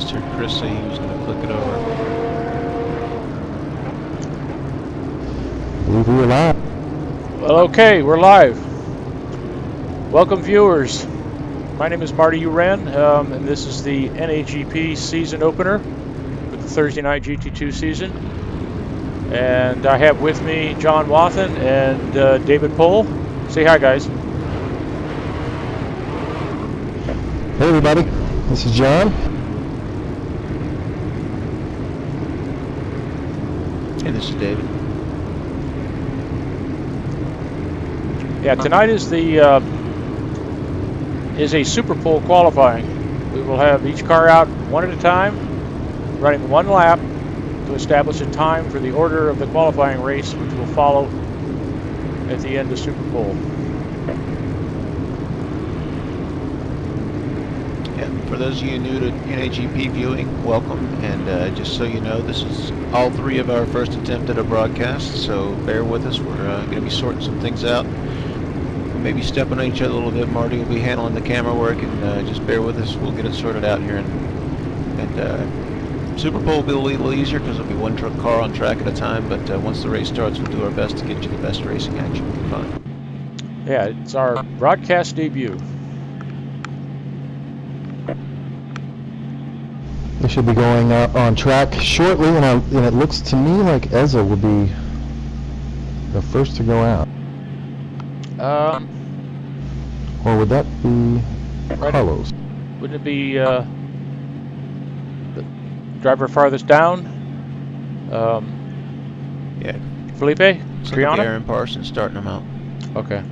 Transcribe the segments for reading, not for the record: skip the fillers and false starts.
just heard Chris say he was going to click it over. I believe we were live. Well, okay, we're live. Welcome, viewers. My name is Marty Uran, and this is the NAGP season opener for the Thursday night GT2 season. And I have with me John Wathen and David Pohl. Say hi, guys. Hey everybody, this is John. Hey, this is David. Yeah, tonight is a Super Pole qualifying. We will have each car out one at a time, running one lap to establish a time for the order of the qualifying race, which will follow at the end of Super Pole. Yeah, for those of you new to NAGP viewing, welcome. And just so you know, this is all three of our first attempt at a broadcast, so bear with us. We're going to be sorting some things out. Maybe stepping on each other a little bit. Marty will be handling the camera work, and just bear with us. We'll get it sorted out here. And Super Bowl will be a little easier because there'll be one car on track at a time, but once the race starts, we'll do our best to get you the best racing action we can find. Yeah, it's our broadcast debut. We should be going on track shortly, and it looks to me like Ezza will be the first to go out. Or would that be Carlos? Wouldn't it be the driver farthest down? Yeah. Felipe? It's Triana? like Aaron Parsons starting them out. Okay.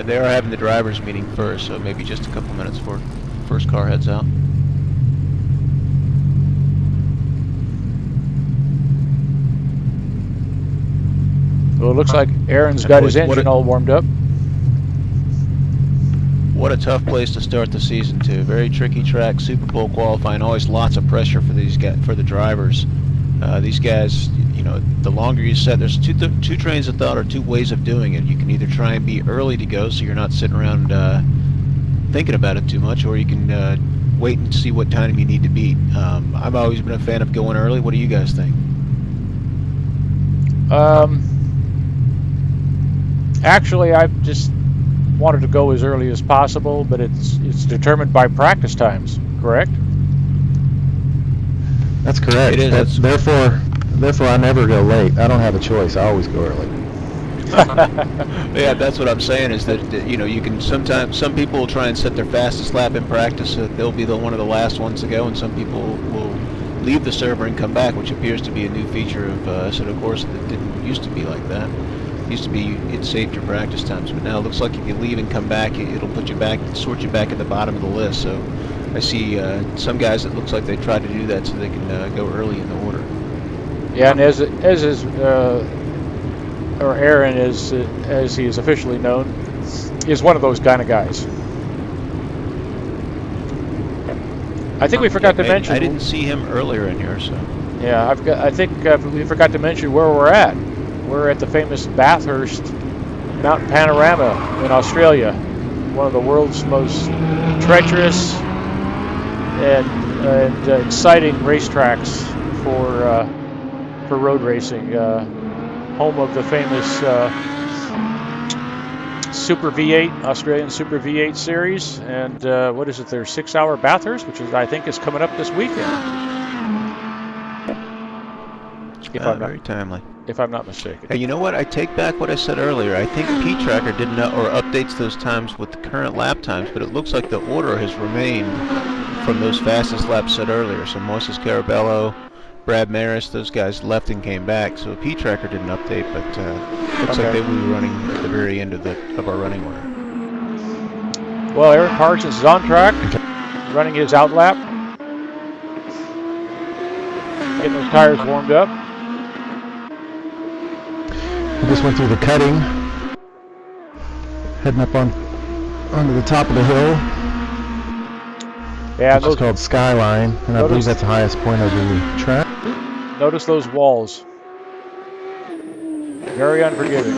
They are having the drivers meeting first, so maybe just a couple minutes before first car heads out. Well, it looks like Aaron's got his engine all warmed up. What a tough place to start the season, too. Very tricky track, Super Bowl qualifying, always lots of pressure for these guys, for the drivers. These guys, you know, the longer you set, there's two trains of thought or two ways of doing it. You can either try and be early to go, so you're not sitting around thinking about it too much, or you can wait and see what time you need to beat. I've always been a fan of going early. What do you guys think? Actually, I've just wanted to go as early as possible, but it's determined by practice times, correct? That's correct. It is. Therefore, I never go late. I don't have a choice. I always go early. Yeah, that's what I'm saying. Is that you know, you can sometimes some people will try and set their fastest lap in practice, so they'll be one of the last ones to go, and some people will leave the server and come back, which appears to be a new feature of sort of course that didn't used to be like that. It used to be it saved your practice times, but now it looks like if you leave and come back, it'll put you back, sort you back at the bottom of the list. So I see some guys that looks like they try to do that so they can go early in the order. Yeah, and as is or Aaron is as he is officially known, is one of those kind of guys. I think we forgot to mention. I didn't see him earlier in here, so. Yeah, I think we forgot to mention where we're at. We're at the famous Bathurst Mountain Panorama in Australia, one of the world's most treacherous and exciting racetracks for road racing. Home of the famous Super V8, Australian Super V8 series, and what is it? Their 6-hour Bathurst, which I think is coming up this weekend. Very timely. If I'm not mistaken. Hey, you know what? I take back what I said earlier. I think P-Tracker didn't know, or updates those times with the current lap times, but it looks like the order has remained from those fastest laps set earlier. So Moises Carabello, Brad Maris, those guys left and came back. So P-Tracker didn't update, but looks like they will be running at the very end of our running order. Well, Aaron Parsons is on track, running his out lap, getting those tires warmed up. We just went through the cutting, heading up onto the top of the hill. Yeah, it's called Skyline, and I believe that's the highest point of the track. Notice those walls. Very unforgiving.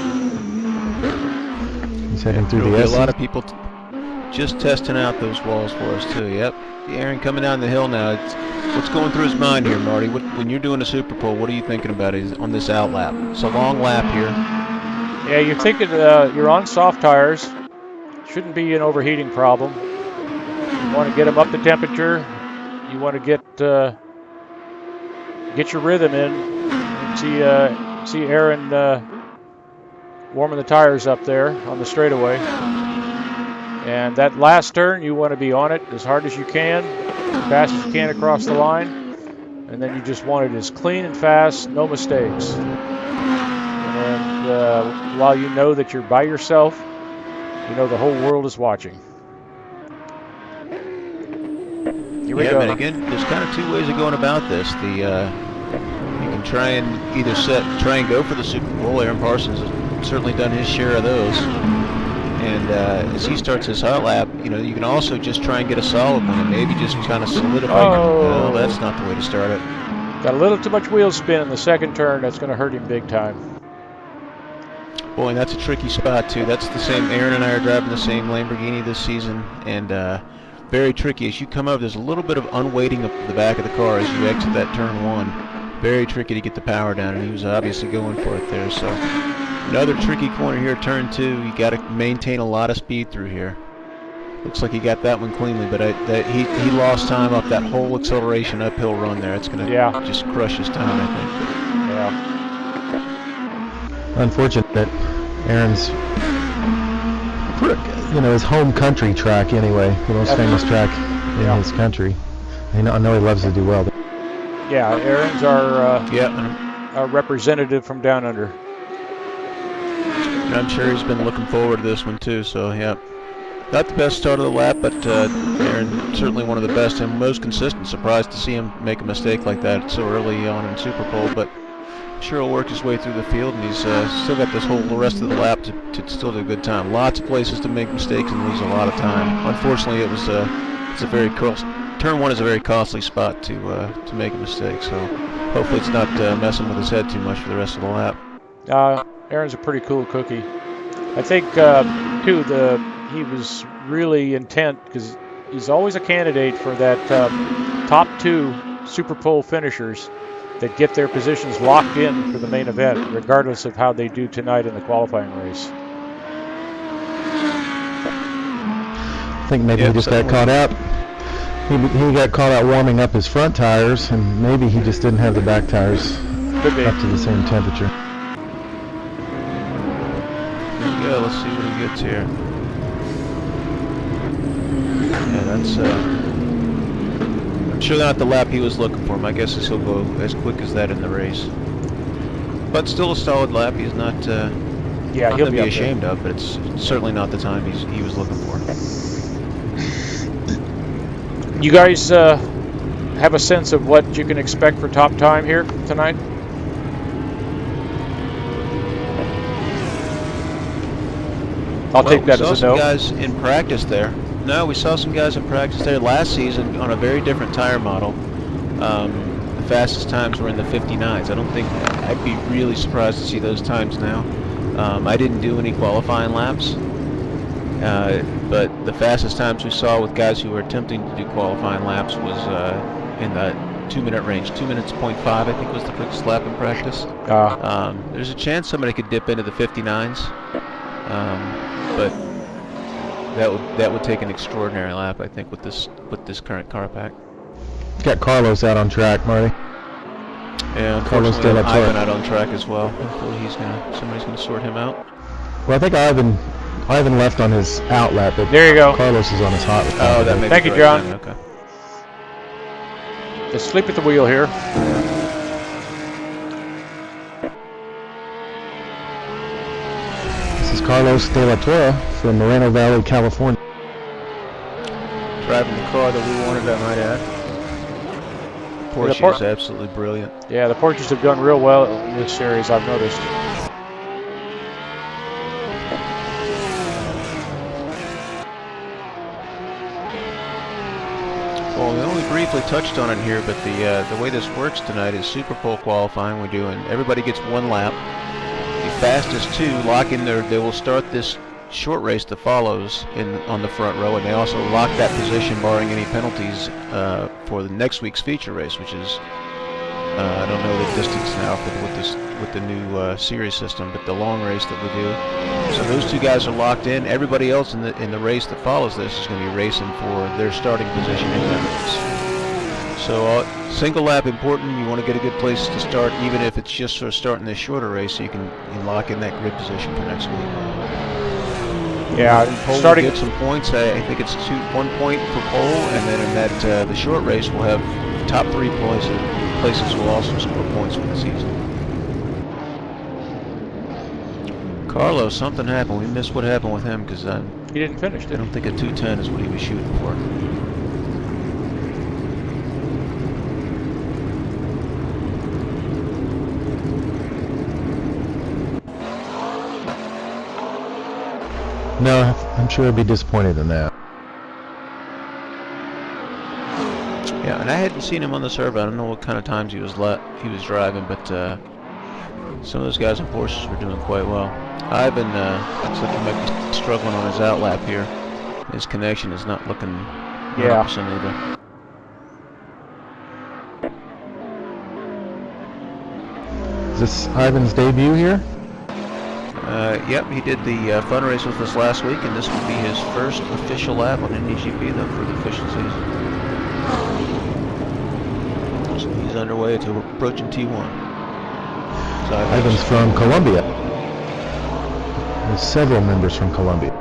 He's heading through the a lot of people. just testing out those walls for us too. Yep, Aaron coming down the hill now. What's going through his mind here, Marty? When you're doing a Super Pole, what are you thinking about on this out lap? It's a long lap here. Yeah, you're thinking you're on soft tires. Shouldn't be an overheating problem. You want to get them up to temperature. You want to get your rhythm in. See Aaron warming the tires up there on the straightaway. And that last turn, you want to be on it as hard as you can, as fast as you can across the line. And then you just want it as clean and fast, no mistakes. And while you know that you're by yourself, you know the whole world is watching. Here we go. And again, there's kind of two ways of going about this. You can try and either try and go for the Super Bowl. Aaron Parsons has certainly done his share of those. And as he starts his hot lap, you can also just try and get a solid one and maybe just kind of solidify. Oh, that's not the way to start it. Got a little too much wheel spin in the second turn. That's going to hurt him big time. Boy, and that's a tricky spot too. That's the same. Aaron and I are driving the same Lamborghini this season, and very tricky. As you come up, there's a little bit of unweighting of the back of the car as you exit that turn one. Very tricky to get the power down, and he was obviously going for it there. So another tricky corner here, turn two. You got to maintain a lot of speed through here. Looks like he got that one cleanly, but he lost time up that whole acceleration uphill run there. It's going to just crush his time, I think. Yeah. Unfortunate that Aaron's, his home country track anyway, the most famous track in his country. I know he loves to do well. Yeah, Aaron's our representative from down under. And I'm sure he's been looking forward to this one too. So yeah, not the best start of the lap, but Aaron certainly one of the best and most consistent. Surprised to see him make a mistake like that so early on in Super Bowl, but sure he'll work his way through the field, and he's still got this whole rest of the lap to still do a good time. Lots of places to make mistakes and lose a lot of time. Unfortunately, it's a very turn one is a very costly spot to make a mistake. So hopefully it's not messing with his head too much for the rest of the lap. Aaron's a pretty cool cookie. I think too he was really intent because he's always a candidate for that top two Super Bowl finishers that get their positions locked in for the main event, regardless of how they do tonight in the qualifying race. I think maybe he just got caught out. He got caught out warming up his front tires, and maybe he just didn't have the back tires up to the same temperature. Yeah, let's see what he gets here. Yeah, that's I'm sure not the lap he was looking for. My guess is he'll go as quick as that in the race. But still a solid lap. He's not he'll to be be ashamed of, but it's certainly not the time he was looking for. You guys have a sense of what you can expect for top time here tonight? I'll take that as a no. We saw some guys in practice there. No, we saw some guys in practice there last season on a very different tire model. The fastest times were in the 59s. I'd be really surprised to see those times now. I didn't do any qualifying laps, but the fastest times we saw with guys who were attempting to do qualifying laps was in the 2-minute range. 2 minutes 0.5, I think, was the quickest lap in practice. There's a chance somebody could dip into the 59s, but that would take an extraordinary lap, I think, with this current car pack. Got Carlos out on track, Marty. Yeah, unfortunately, Ivan out on track as well. Hopefully somebody's gonna sort him out. Well, I think Ivan left on his out lap, but there you go. Carlos is on his hot lap. Oh, that may be Thank you, right John. then. Okay. Just sleep at the wheel here. This is Carlos de la Torre from Moreno Valley, California. Driving the car that we wanted, I might add. Porsche is absolutely brilliant. Yeah, the Porsches have done real well in this series, I've noticed. Well, we only briefly touched on it here, but the way this works tonight is Super Bowl qualifying. We're doing, everybody gets one lap. The fastest two lock in they will start this short race that follows on the front row, and they also lock that position, barring any penalties, for the next week's feature race, which is I don't know the distance now with the new series system, but the long race that we do. So those two guys are locked in. Everybody else in the race that follows this is going to be racing for their starting position in that race. So single lap important. You want to get a good place to start, even if it's just sort of starting this shorter race, so you can lock in that grid position for next week. Yeah, starting to get some points. I think it's 1 point for pole, and then in that the short race we'll have top 3 places will also score points for the season. Carlos, something happened. We missed what happened with him because he didn't finish. I don't think a 2:10 is what he was shooting for. No, I'm sure he'd be disappointed in that. Yeah, and I hadn't seen him on the serve. I don't know what kind of times he was driving, but some of those guys on Porsches were doing quite well. Ivan looks like he might be struggling on his outlap here. His connection is not looking 100% either. Is this Ivan's debut here? Yep, he did the fun race with us last week, and this will be his first official lap on NEGP though for the official season. So he's underway to approaching T1. So Ivan's from Colombia. There's several members from Colombia.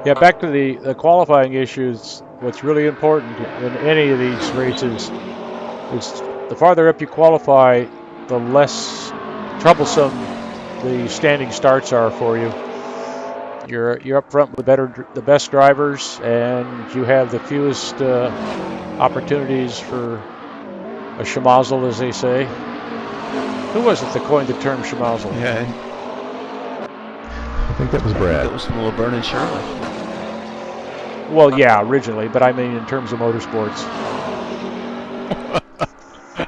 Yeah, back to the qualifying issues. What's really important in any of these races is the farther up you qualify, the less troublesome the standing starts are for you. You're up front with the best drivers, and you have the fewest opportunities for a schmozzle, as they say. Who was it that coined the term schmozzle? Yeah, I think that was Brad. that was from Laverne and Shirley. Well, yeah, originally, but I mean in terms of motorsports.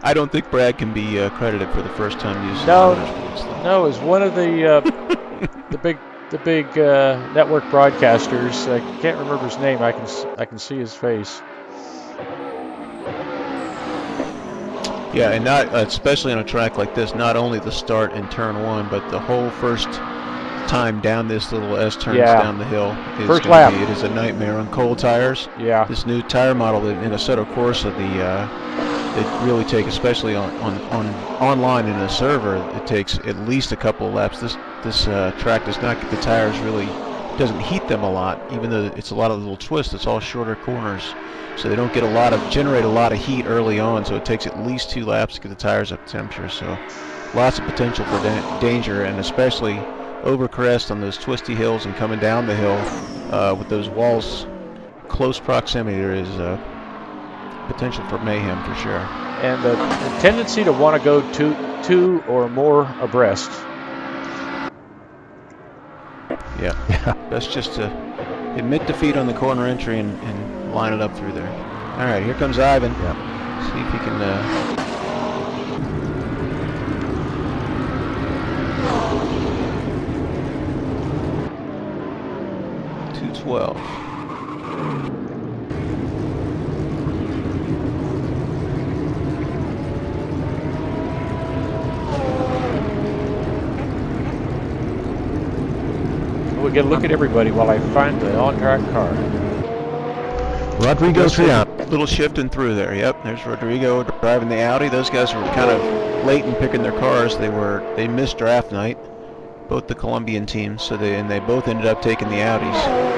I don't think Brad can be credited for the first time use of motorsports. No, it's one of the big network broadcasters. I can't remember his name. I can see his face. Yeah, and not especially on a track like this, not only the start in turn 1, but the whole first time down this little S turns down the hill is first lap. It is a nightmare on cold tires. Yeah. This new tire model in Assetto Corsa, it really takes, especially online in a server, it takes at least a couple of laps. This track does not get the tires doesn't heat them a lot, even though it's a lot of little twists. It's all shorter corners, so they don't generate a lot of heat early on. So it takes at least 2 laps to get the tires up to temperature. So lots of potential for danger, and especially over crest on those twisty hills and coming down the hill with those walls close proximity. There is potential for mayhem for sure. And the tendency to want to go two or more abreast. Yeah. That's just to admit defeat on the corner entry and line it up through there. All right, here comes Ivan. Yeah. See if he can. 212. We'll get a look at everybody while I find the on-track car. Rodrigo Triana. Little shifting through there. Yep, there's Rodrigo driving the Audi. Those guys were kind of late in picking their cars. They missed draft night, both the Colombian teams. So they both ended up taking the Audis.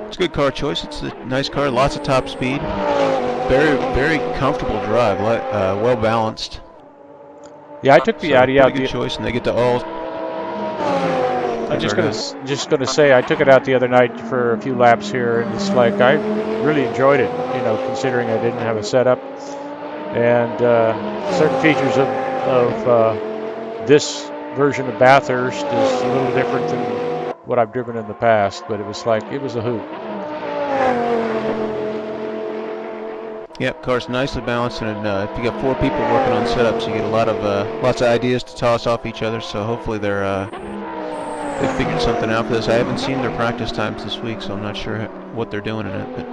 It's a good car choice. It's a nice car, lots of top speed, very very comfortable drive, well balanced. Yeah, I took the Audi out. Good choice, and they get to all. I'm just gonna say I took it out the other night for a few laps here, and it's like I really enjoyed it. Considering I didn't have a setup, and certain features of this version of Bathurst is a little different than what I've driven in the past. But it was a hoot. Yep, car's nicely balanced, and if you got 4 people working on setups, you get a lot of lots of ideas to toss off each other. So hopefully they figured something out for this. I haven't seen their practice times this week, so I'm not sure what they're doing in it. But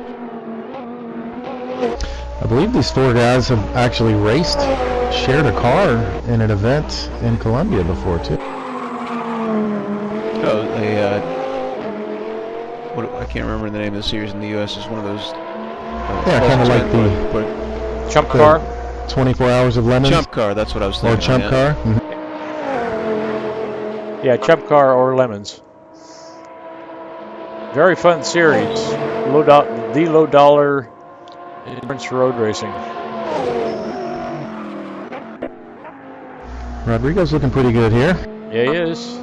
I believe these 4 guys have actually shared a car in an event in Colombia before too. Oh, they I can't remember the name of the series in the U.S. It's one of those. Yeah, kind of like the Chump Car. 24 Hours of Lemons. Chump Car, that's what I was thinking. Or Chump Car. Mm-hmm. Yeah, Chump Car or Lemons. Very fun series. Low dollar endurance road racing. Rodrigo's looking pretty good here. Yeah, he is.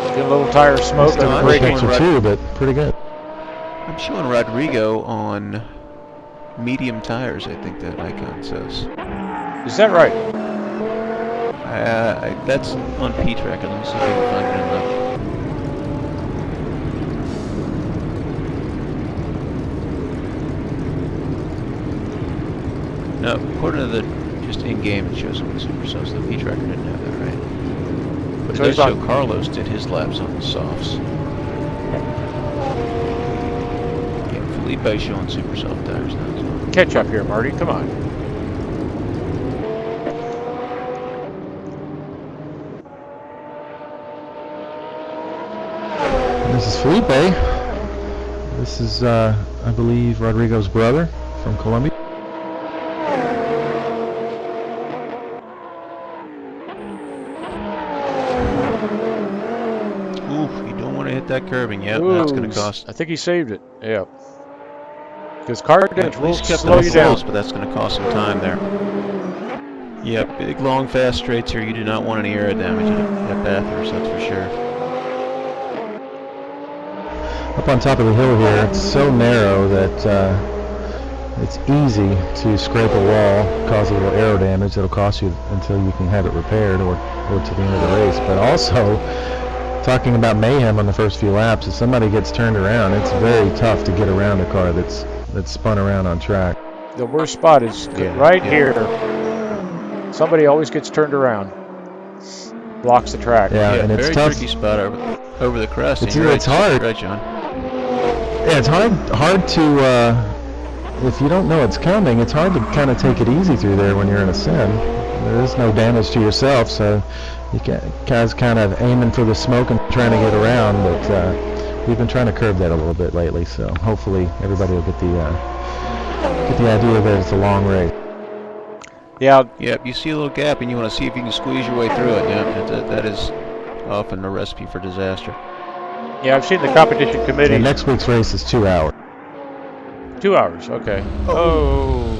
Getting a little tire smoke and braking. Too, but pretty good. I'm showing Rodrigo on medium tires, I think that icon says. Is that right? That's on P-Track. Let me see if I can find it in the... No, according to the just in-game, it shows on the Super Softs. The P-Tracker didn't have that right. But it does show Carlos did his laps on the softs. Felipe's showing super soft tires now as well. Catch up here, Marty. Come on. This is Felipe. This is, I believe, Rodrigo's brother from Colombia. Ooh, you don't want to hit that curbing. Yep, that's going to cost. I think he saved it. Yeah. Because car damage will kept slow you down. But that's going to cost some time there. Yep, big, long, fast straights here. You do not want any aero damage at Bathurst, that's for sure. Up on top of the hill here, it's so narrow that it's easy to scrape a wall, cause a little aero damage that'll cost you until you can have it repaired or to the end of the race. But also, talking about mayhem on the first few laps, if somebody gets turned around, it's very tough to get around a car that's spun around on track. The worst spot is here. Somebody always gets turned around. Blocks the track. Yeah, and it's very tough. Tricky spot over the crest. It's hard. Right, John. Yeah, it's hard to, if you don't know it's coming, it's hard to kind of take it easy through there when you're in a sim. There is no damage to yourself, so you guys kind of aiming for the smoke and trying to get around, but we've been trying to curb that a little bit lately, so hopefully everybody will get the idea that it's a long race. Yeah. Yep, you see a little gap and you want to see if you can squeeze your way through it. Yeah, that is often a recipe for disaster. Yeah, I've seen the competition committee. And next week's race is 2 hours. 2 hours, okay. Oh.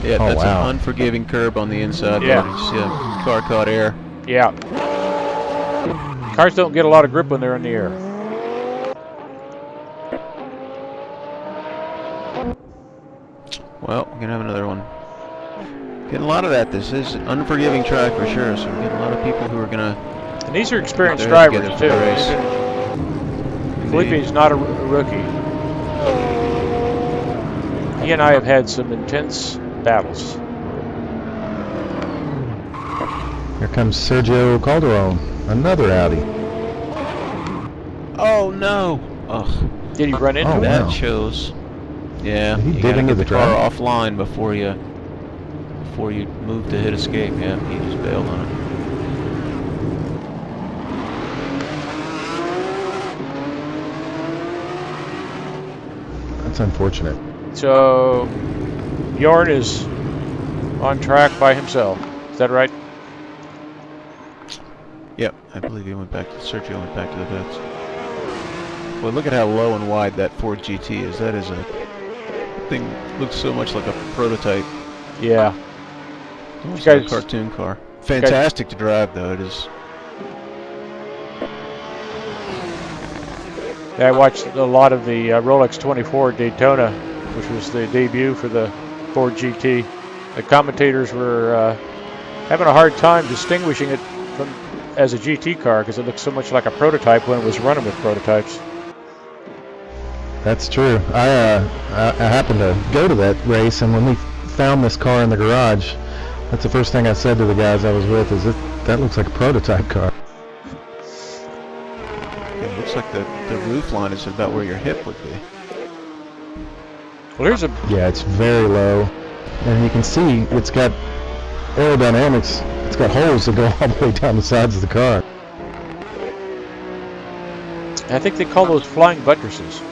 Yeah, that's an unforgiving curb on the inside. Yeah. You see a car caught air. Yeah. Cars don't get a lot of grip when they're in the air. Well, we're going to have another one. Getting a lot of that. This is an unforgiving track for sure, so we're getting a lot of people who are going to... And these are experienced drivers, too. Felipe's not a rookie. He and I have had some intense battles. Here comes Sergio Calderon, another Audi. Oh, no. Ugh. Did he run into him? That shows... Yeah, he you did gotta into get the car track offline before you move to hit escape. Yeah, he just bailed on it. That's unfortunate. So, Bjorn is on track by himself. Is that right? Yep, I believe Sergio went back to the pits. Well, look at how low and wide that Ford GT is. That is a thing, looks so much like a prototype. Yeah. Almost like a cartoon car. Fantastic to drive, though. It is. Yeah, I watched a lot of the Rolex 24 Daytona, which was the debut for the Ford GT. The commentators were having a hard time distinguishing it as a GT car because it looks so much like a prototype when it was running with prototypes. That's true. I happened to go to that race, and when we found this car in the garage, that's the first thing I said to the guys I was with, is that looks like a prototype car. It looks like the roof line is about where your hip would be. Well, here's a... Yeah, it's very low. And you can see it's got aerodynamics. It's got holes that go all the way down the sides of the car. I think they call those flying buttresses.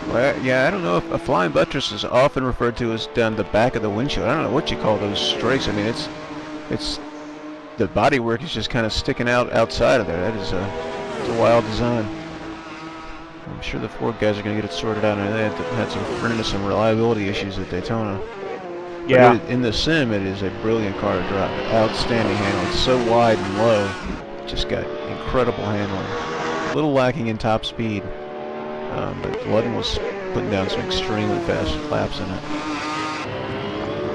Well, yeah, I don't know if a flying buttress is often referred to as down the back of the windshield. I don't know what you call those strakes. I mean, it's the bodywork is just kind of sticking out outside of there. That is it's a wild design. I'm sure the Ford guys are going to get it sorted out. And they run into some reliability issues at Daytona. Yeah. But in the sim, it is a brilliant car to drive. Outstanding handling. It's so wide and low. Just got incredible handling. A little lacking in top speed. But Ludden was putting down some extremely fast laps in it.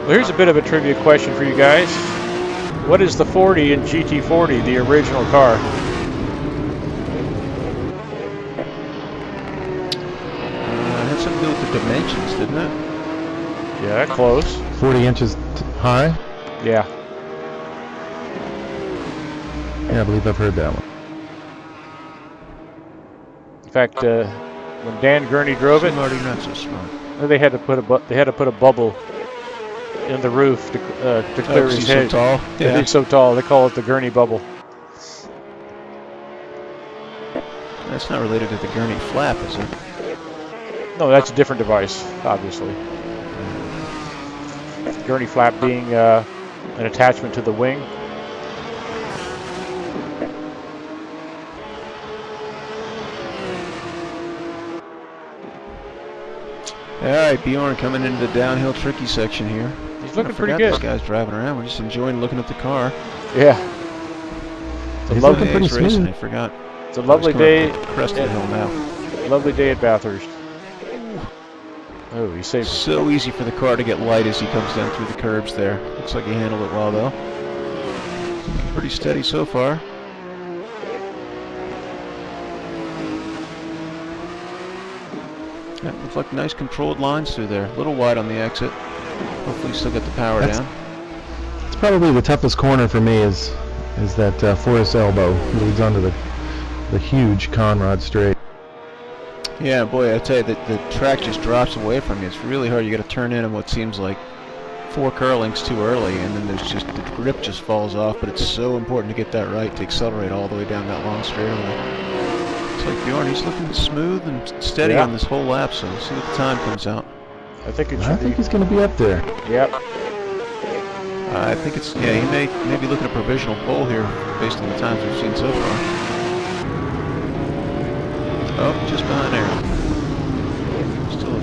Well, here's a bit of a trivia question for you guys. What is the 40 in GT40, the original car? It had something to do with the dimensions, didn't it? Yeah, close. 40 inches high? Yeah. Yeah, I believe I've heard that one. In fact, when Dan Gurney drove it, Marty, not so smart. they had to put a bubble in the roof to clear his head. So tall. Yeah. He's so tall. They call it the Gurney bubble. That's not related to the Gurney flap, is it? No, that's a different device, obviously. The Gurney flap being an attachment to the wing. All right, Bjorn coming into the downhill tricky section here. He's looking I pretty forgot good. This guy's driving around. We're just enjoying looking at the car. Yeah. It's a He's lovely, looking pretty racing. smooth. I forgot. it's a lovely He's coming day. up the crest of the hill now. Lovely day at Bathurst. Oh, he saved it. So easy for the car to get light as he comes down through the curbs there. Looks like he handled it well, though. Pretty steady so far. Yeah, looks like nice controlled lines through there. A little wide on the exit. Hopefully still got the power down. It's probably the toughest corner for me is that Forest Elbow that leads onto the huge Conrad Straight. Yeah, boy, I tell you, the track just drops away from you. It's really hard. You got to turn in what seems like 4 curlings too early, and then there's just the grip just falls off. But it's so important to get that right to accelerate all the way down that long straightaway. It's like Bjorn, he's looking smooth and steady on this whole lap. So we'll see what the time comes out. I think it should I think he's going to be up there. Yep. I think it's he may be looking at provisional pole here based on the times we've seen so far. Oh, just behind Aaron. Still a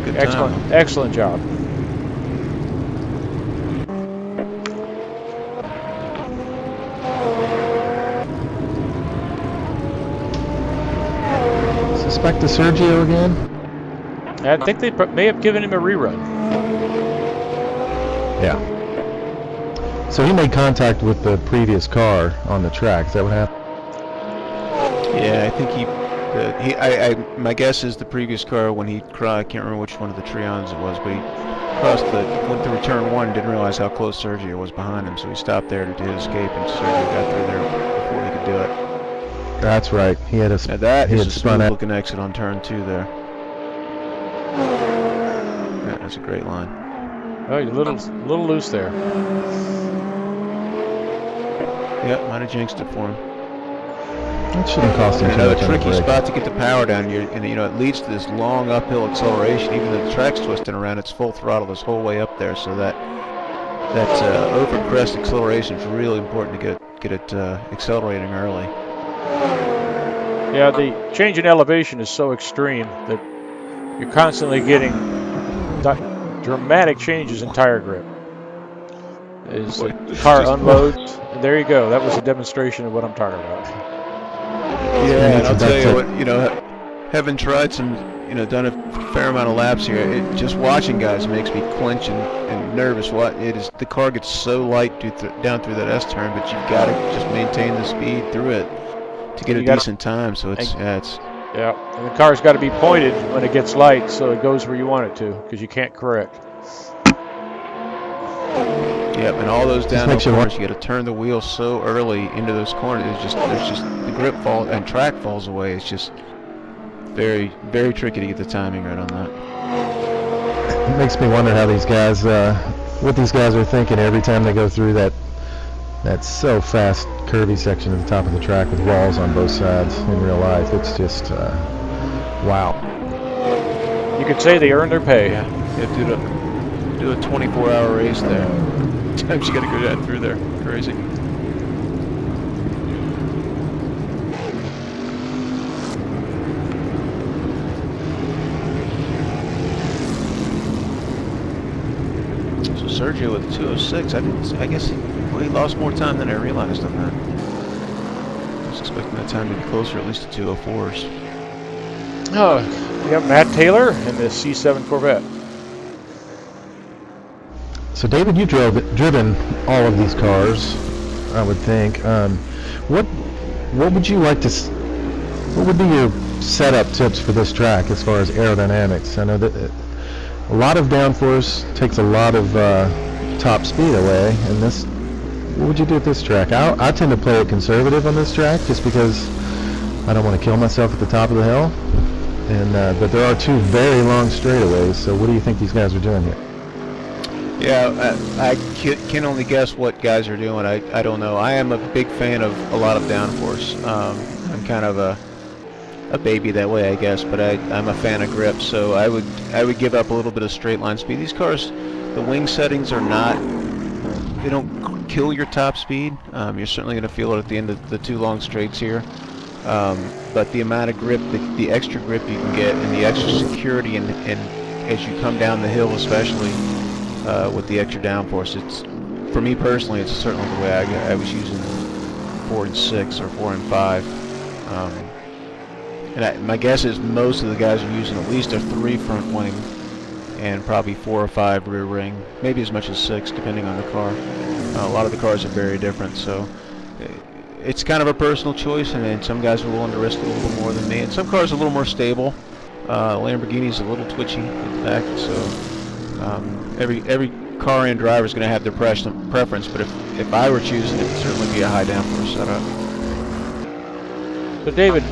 good Excellent. time. Excellent job. Suspect the Sergio again? I think they may have given him a rerun. Yeah. So he made contact with the previous car on the track. Is that what happened? Yeah, I think my guess is the previous car when he I can't remember which one of the Trions it was, but he went to return one, didn't realize how close Sergio was behind him, so he stopped there to escape, and Sergio got through there before he could do it. That's right. He had a Now that is a spun out. smooth-looking exit on turn 2 there. Yeah, that's a great line. Oh, you're a little loose there. Yeah, might have jinxed it for him. That shouldn't cost him too Another much on the tricky brake. spot to get the power down. And it leads to this long uphill acceleration. Even though the track's twisting around, it's full throttle this whole way up there. So that over crest acceleration is really important to get it accelerating early. Yeah, the change in elevation is so extreme that you're constantly getting dramatic changes in tire grip. As the car unloads, and there you go. That was a demonstration of what I'm talking about. Yeah, and I'll tell you what, having tried some done a fair amount of laps here. Just watching guys makes me clench and nervous. The car gets so light down through that S turn, but you've got to just maintain the speed through it to get a decent time. So yeah, and the car's got to be pointed when it gets light, so it goes where you want it to, because you can't correct. Yep, and all those downhill corners, you got to turn the wheel so early into those corners. There's just the grip fall and track falls away. It's just very, very tricky to get the timing right on that. It makes me wonder how these guys, what these guys are thinking every time they go through that so fast curvy section at the top of the track with walls on both sides in real life. It's just wow. You could say they earned their pay. Yeah, do a 24-hour race there. Sometimes you got to go down through there. Crazy. So Sergio with 206. I guess he lost more time than I realized on that. I was expecting that time to be closer, at least to 204s. Oh, we have Matt Taylor in the C7 Corvette. So David, you've driven all of these cars, I would think. What would you like to? What would be your setup tips for this track as far as aerodynamics? I know that a lot of downforce takes a lot of top speed away, and this. What would you do at this track? I tend to play it conservative on this track just because I don't want to kill myself at the top of the hill. And but there are two very long straightaways. So what do you think these guys are doing here? Yeah, I can only guess what guys are doing. I don't know. I am a big fan of a lot of downforce. I'm kind of a baby that way, I guess, but I'm a fan of grip. So I would give up a little bit of straight line speed. These cars, the wing settings are not. They don't kill your top speed. You're certainly going to feel it at the end of the two long straights here. But the amount of grip, the extra grip you can get, and the extra security, and as you come down the hill, especially. With the extra downforce, for me personally, it's certainly the way I was using 4 and 6 or 4 and 5. My guess is most of the guys are using at least a 3 front wing and probably 4 or 5 rear wing, maybe as much as 6 depending on the car. A lot of the cars are very different, so it's kind of a personal choice, and some guys are willing to risk a little more than me, and some cars are a little more stable. Lamborghini's a little twitcy at the back, so. Every car and driver is going to have their preference, but if I were choosing, it would certainly be a high downforce setup. So David,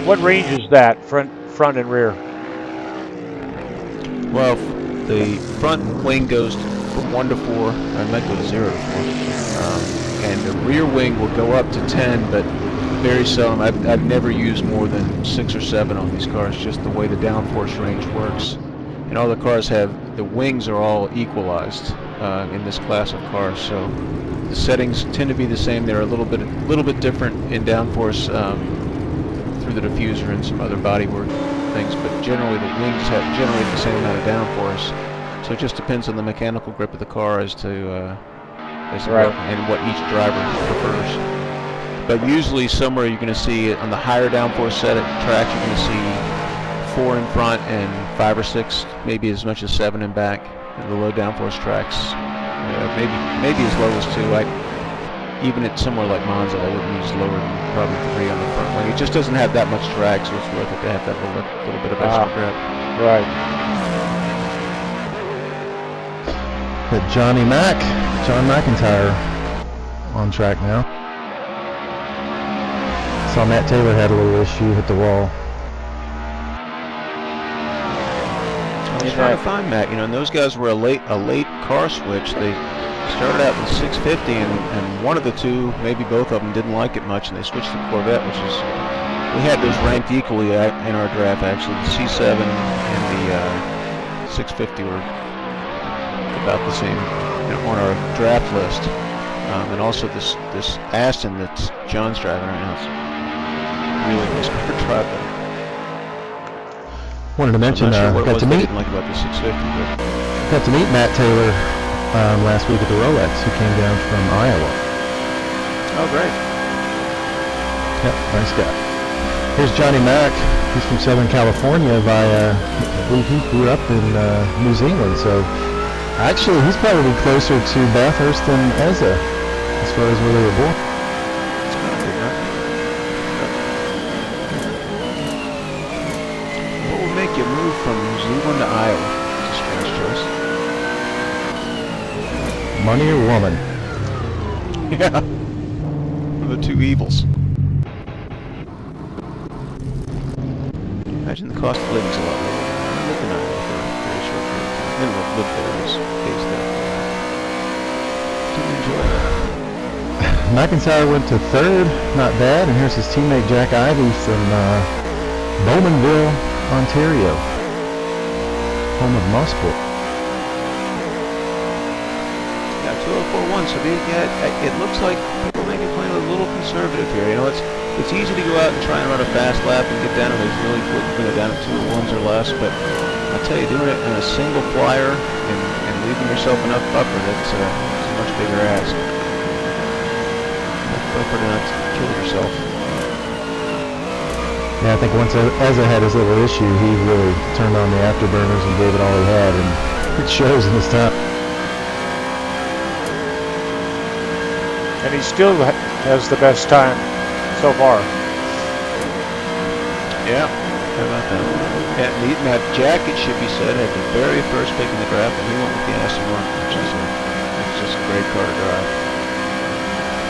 what range is that, front and rear? Well, the front wing goes from 1 to 4. I might go to 0 to 4. And the rear wing will go up to 10, but very seldom. I've never used more than 6 or 7 on these cars, just the way the downforce range works. And all the cars the wings are all equalized in this class of cars, so the settings tend to be the same. They're a little bit different in downforce through the diffuser and some other bodywork things, but generally the wings generate the same amount of downforce. So it just depends on the mechanical grip of the car as to and what each driver prefers. But usually somewhere you're going to see on the higher downforce tracks, you're going to see 4 in front and 5 or 6, maybe as much as 7 in back. And the low downforce tracks, maybe as low as 2. Even at somewhere like Monza, I wouldn't use lower than probably 3 on the front wing. It just doesn't have that much drag, so it's worth it to have that little bit of extra grip. Right. But John McIntyre on track now. Saw Matt Taylor had a little issue, hit the wall. I was trying to find Matt, and those guys were a late car switch. They started out with 650, and one of the two, maybe both of them, didn't like it much, and they switched to Corvette, which is, we had those ranked equally in our draft, actually. The C7 and the 650 were about the same on our draft list. And also this Aston that John's driving right now. It's really nice car to drive there. Wanted to mention, got to meet Matt Taylor last week at the Rolex, who came down from Iowa. Oh, great. Yep, nice guy. Here's Johnny Mack He's from Southern California via, I believe he grew up in New Zealand, so actually he's probably closer to Bathurst than Ezra, as far as where they were born. What will make you move from New Zealand to Iowa? It's a strange choice. Money or woman? Yeah. The two evils. Imagine the cost of living's a lot lower. I lived in Iowa for a very short period of time. Didn't live there, I was based there. Didn't enjoy it. McIntyre went to third, not bad, and here's his teammate Jack Ivey from Bowmanville, Ontario, home of Mosport. Yeah, 2041. So it looks like people may be playing a little conservative here. You know, it's easy to go out and try and run a fast lap and get down to those really quick, down to 201s or less. But I'll tell you, doing it in a single flyer and leaving yourself enough buffer, that's a much bigger ask. Enough buffer to not kill yourself. Yeah, I think once Ezra had his little issue, he really turned on the afterburners and gave it all he had, and it shows in his time. And he still has the best time so far. Yeah, how about that? Now, Jack, it should be said, had the very first pick in the draft, and he went with the Aston Martin, which is it's just a great car to drive.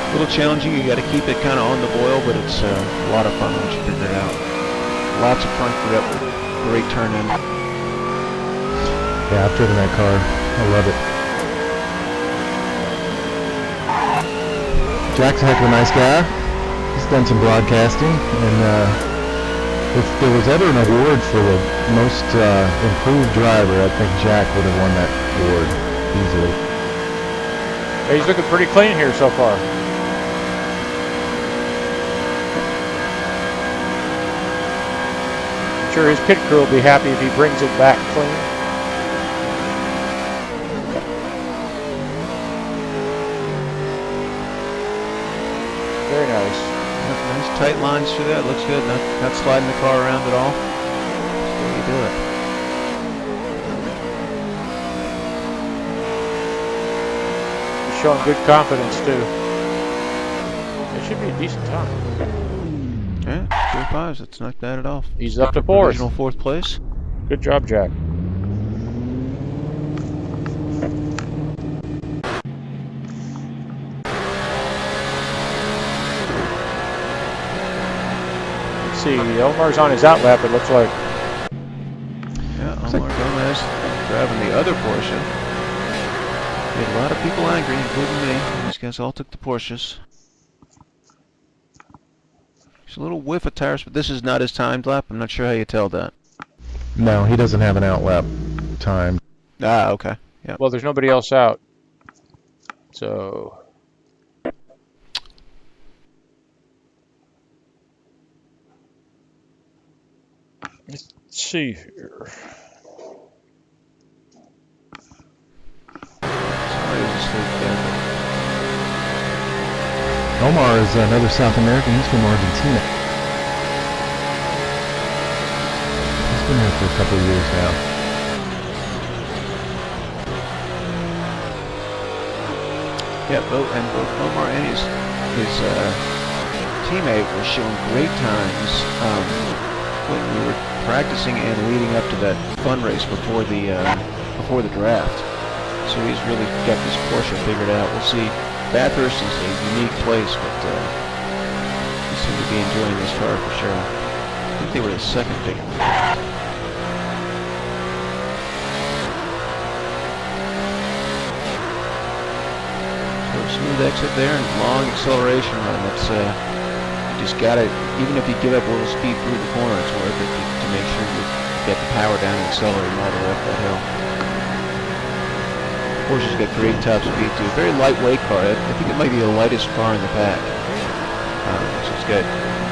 A little challenging, you got to keep it kind of on the boil, but it's a lot of fun once you figure it out. Lots of front grip, great turn in. Yeah, I've driven that car. I love it. Jack's a heck of a nice guy. He's done some broadcasting, and if there was ever an award for the most improved driver, I think Jack would have won that award easily. Hey, he's looking pretty clean here so far. I'm sure his pit crew will be happy if he brings it back clean. Very nice. Nice tight lines through that. Looks good. Not sliding the car around at all. That's the way you do it. He's showing good confidence too. It should be a decent time. Yeah, 2.5s. That's not bad at all. He's up to fourth. Original fourth place. Good job, Jack. Let's see, Omar's on his outlap, it looks like. Yeah, Omar Gomez driving the other Porsche. Made a lot of people angry, including me. These guys all took the Porsches. There's a little whiff of tires, but this is not his timed lap. I'm not sure how you tell that. No, he doesn't have an outlap time. Ah, okay. Yeah. Well, there's nobody else out. So... let's see here. Omar is another South American. He's from Argentina. He's been here for a couple of years now. Yeah, both Omar and his teammate were showing great times when we were practicing and leading up to that fun race before the draft. So he's really got this Porsche figured out. We'll see. Bathurst is a unique place, but they seem to be enjoying this car for sure. I think they were the second pick. So smooth exit there and long acceleration run. That's you just got to, even if you give up a little speed through the corner, it's worth it to make sure you get the power down and accelerating all the way up that hill. Porsche's got great top speed too. Very lightweight car. I think it might be the lightest car in the pack. So it's got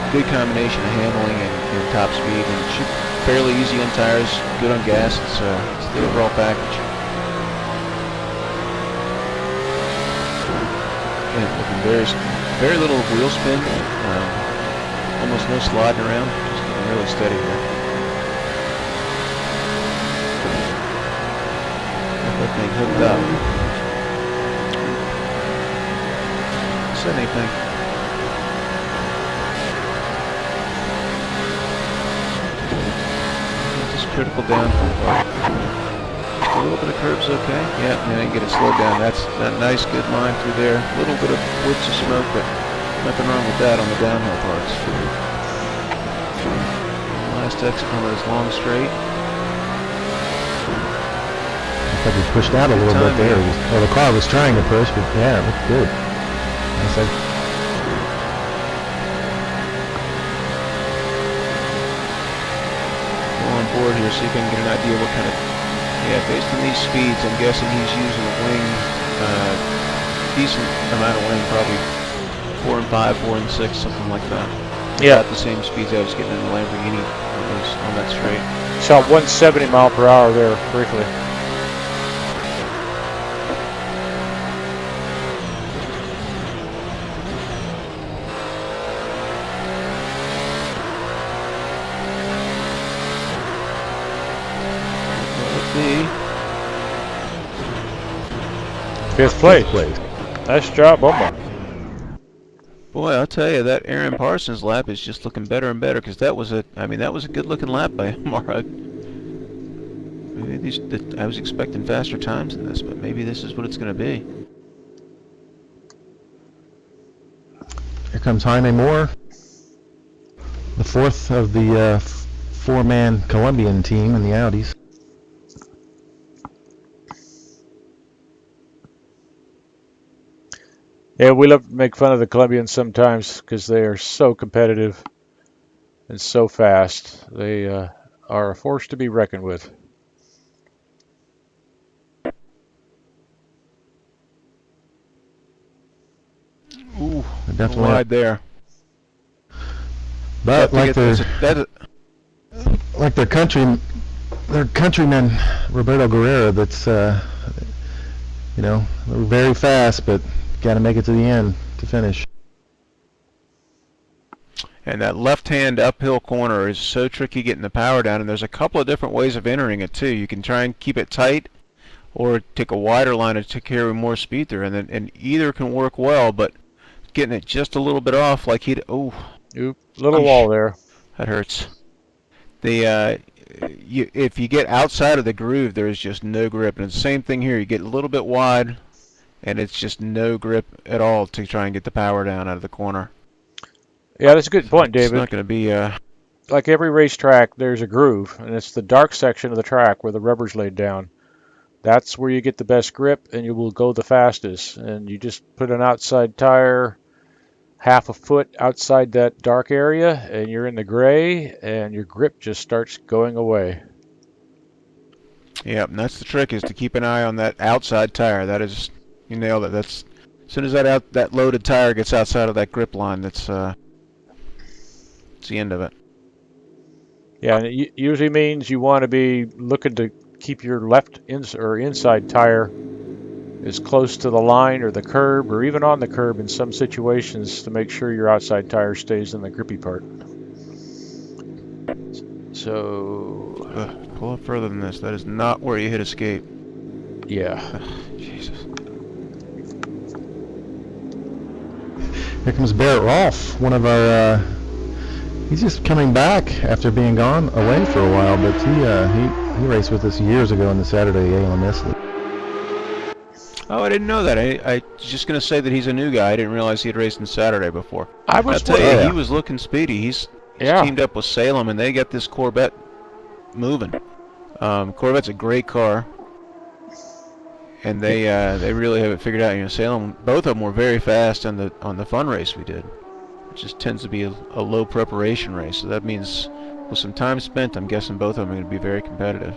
good combination of handling and top speed, and it should fairly easy on tires, good on gas. It's the overall package. And looking very little wheel spin. Almost no sliding around. Just I'm really steady here. Get that thing hooked up. Said anything? Just critical down. A little bit of curb's okay. Yeah, you get it slowed down. That's that nice, good line through there. A little bit of whiffs of smoke, but nothing wrong with that on the downhill parts. Last exit on those long straight. I thought he pushed out a little bit there. Well, the car was trying to push, but yeah, it looked good. Nice exit. Go on board here so you can get an idea what kind of. Yeah, based on these speeds, I'm guessing he's using a wing, decent amount of wing, probably 4 and 5, 4 and 6, something like that. Yeah. About the same speeds I was getting in the Lamborghini on that straight. Saw 170 mile per hour there briefly. Fifth place. Nice job, Omar. Boy, I'll tell you, that Aaron Parsons lap is just looking better and better, because that was a good-looking lap by Omar. I was expecting faster times than this, but maybe this is what it's going to be. Here comes Jaime Moore, the fourth of the four-man Colombian team in the Audis. Yeah, we love to make fun of the Colombians sometimes because they are so competitive and so fast. They are a force to be reckoned with. Ooh, definitely wide there. But like their countryman Roberto Guerrera, that's very fast, but got to make it to the end to finish. And that left-hand uphill corner is so tricky getting the power down, and there's a couple of different ways of entering it too. You can try and keep it tight, or take a wider line and carry more speed through, and either can work well. But getting it just a little bit off, like little wall there. That hurts. If you get outside of the groove, there is just no grip, and it's the same thing here. You get a little bit wide, and it's just no grip at all to try and get the power down out of the corner. Yeah, that's a good point, David. It's not going to be... like every racetrack, there's a groove, and it's the dark section of the track where the rubber's laid down. That's where you get the best grip, and you will go the fastest. And you just put an outside tire half a foot outside that dark area, and you're in the gray, and your grip just starts going away. Yeah, and that's the trick, is to keep an eye on that outside tire. That is... You nailed it. That's as soon as that loaded tire gets outside of that grip line, it's the end of it. Yeah, and it usually means you want to be looking to keep your left inside tire as close to the line or the curb, or even on the curb in some situations, to make sure your outside tire stays in the grippy part. So pull up further than this. That is not where you hit escape. Yeah. Jesus. Here comes Barrett Rolfe, one of our. He's just coming back after being gone away for a while, but he raced with us years ago in the Saturday ALMS League. Oh, I didn't know that. I was just going to say that he's a new guy. I didn't realize he had raced in Saturday before. I'll tell you, he was looking speedy. He's teamed up with Salem, and they got this Corvette moving. Corvette's a great car, and they really have it figured out. Salem, both of them were very fast on the fun race we did. It just tends to be a low preparation race, so that means with some time spent, I'm guessing both of them are going to be very competitive.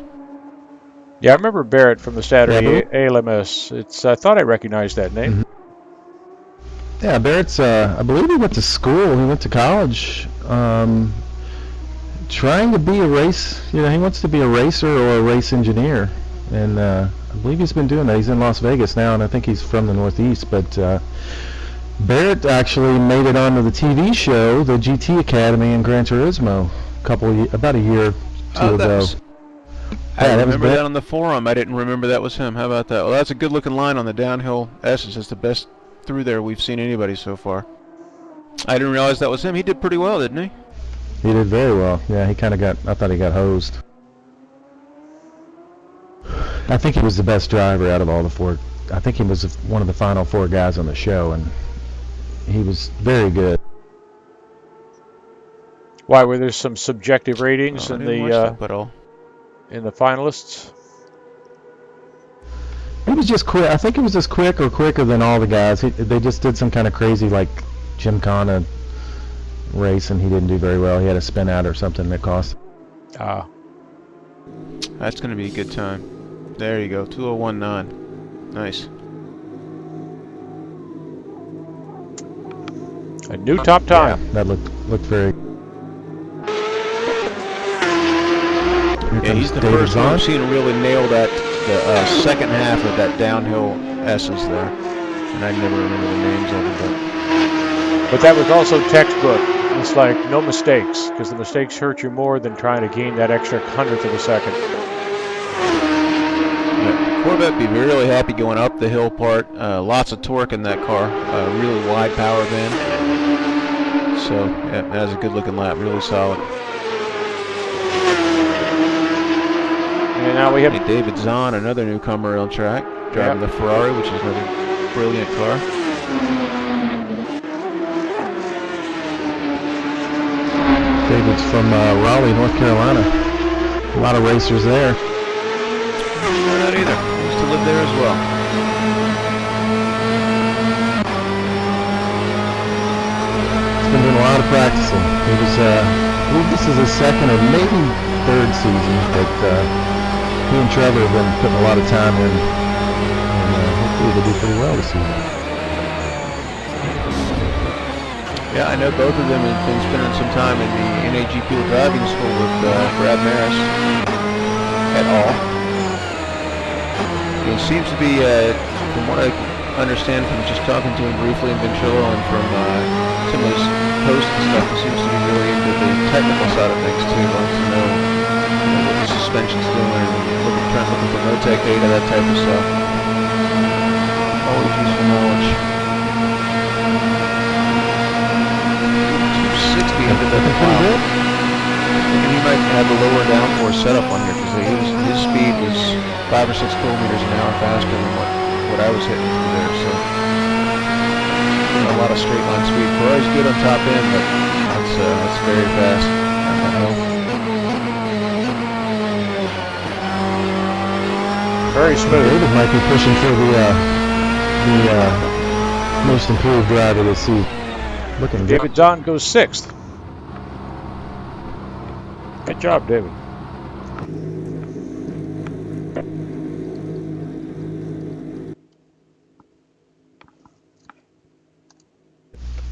Yeah, I remember Barrett from the Saturday ALMS. I thought I recognized that name. Mm-hmm. Yeah, Barrett's, I believe he went to school. He went to college, trying to be a race. He wants to be a racer or a race engineer, and I believe he's been doing that. He's in Las Vegas now, and I think he's from the Northeast. But Barrett actually made it onto the TV show, the GT Academy in Gran Turismo, a about a year or two ago. I remember that on the forum. I didn't remember that was him. How about that? Well, that's a good-looking line on the downhill S's. It's the best through there we've seen anybody so far. I didn't realize that was him. He did pretty well, didn't he? He did very well. Yeah, he kind of got. I thought he got hosed. I think he was the best driver out of all the four. I think he was one of the final four guys on the show, and he was very good. Why were there some subjective ratings in the finalists? He was just quick. I think he was just quick or quicker than all the guys. They just did some kind of crazy like Gymkhana race, and he didn't do very well. He had a spin out or something that cost. That's going to be a good time. There you go, 2019. Nice. A new top time. Yeah, that looked very. Yeah, he's the first one I've seen really nail that the second half of that downhill S's there, and I never remember the names of them. But that was also textbook. It's like no mistakes, because the mistakes hurt you more than trying to gain that extra 100th of a second. Yeah, Corvette be really happy going up the hill part. Lots of torque in that car. Really wide power band. So yeah, that was a good looking lap. Really solid. And now we have David Zahn, another newcomer on track, driving the Ferrari, which is another brilliant car. David's from Raleigh, North Carolina. A lot of racers there. Not either. I used to live there as well. He's been doing a lot of practicing. He was, I believe this is his second or maybe third season, but he and Trevor have been putting a lot of time in, and hopefully they'll do pretty well this season. Yeah, I know both of them have been spending some time in the NAGP driving school with Brad Maris et al. It seems to be, from what I understand from just talking to him briefly in Ventura and from some of his posts and stuff, he seems to be really into the technical side of things too, wants to know what the suspension's doing, looking for no-tech data, that type of stuff. Always useful knowledge. 260 under the plow. And he might have a lower downforce setup on here because his speed was 5 or 6 kilometers an hour faster than what I was hitting through there. So a lot of straight line speed. Ferrari's good on top end, but that's very fast. Very smooth. David might be pushing for the most improved driver this season. David Zahn goes 6th. Good job, David.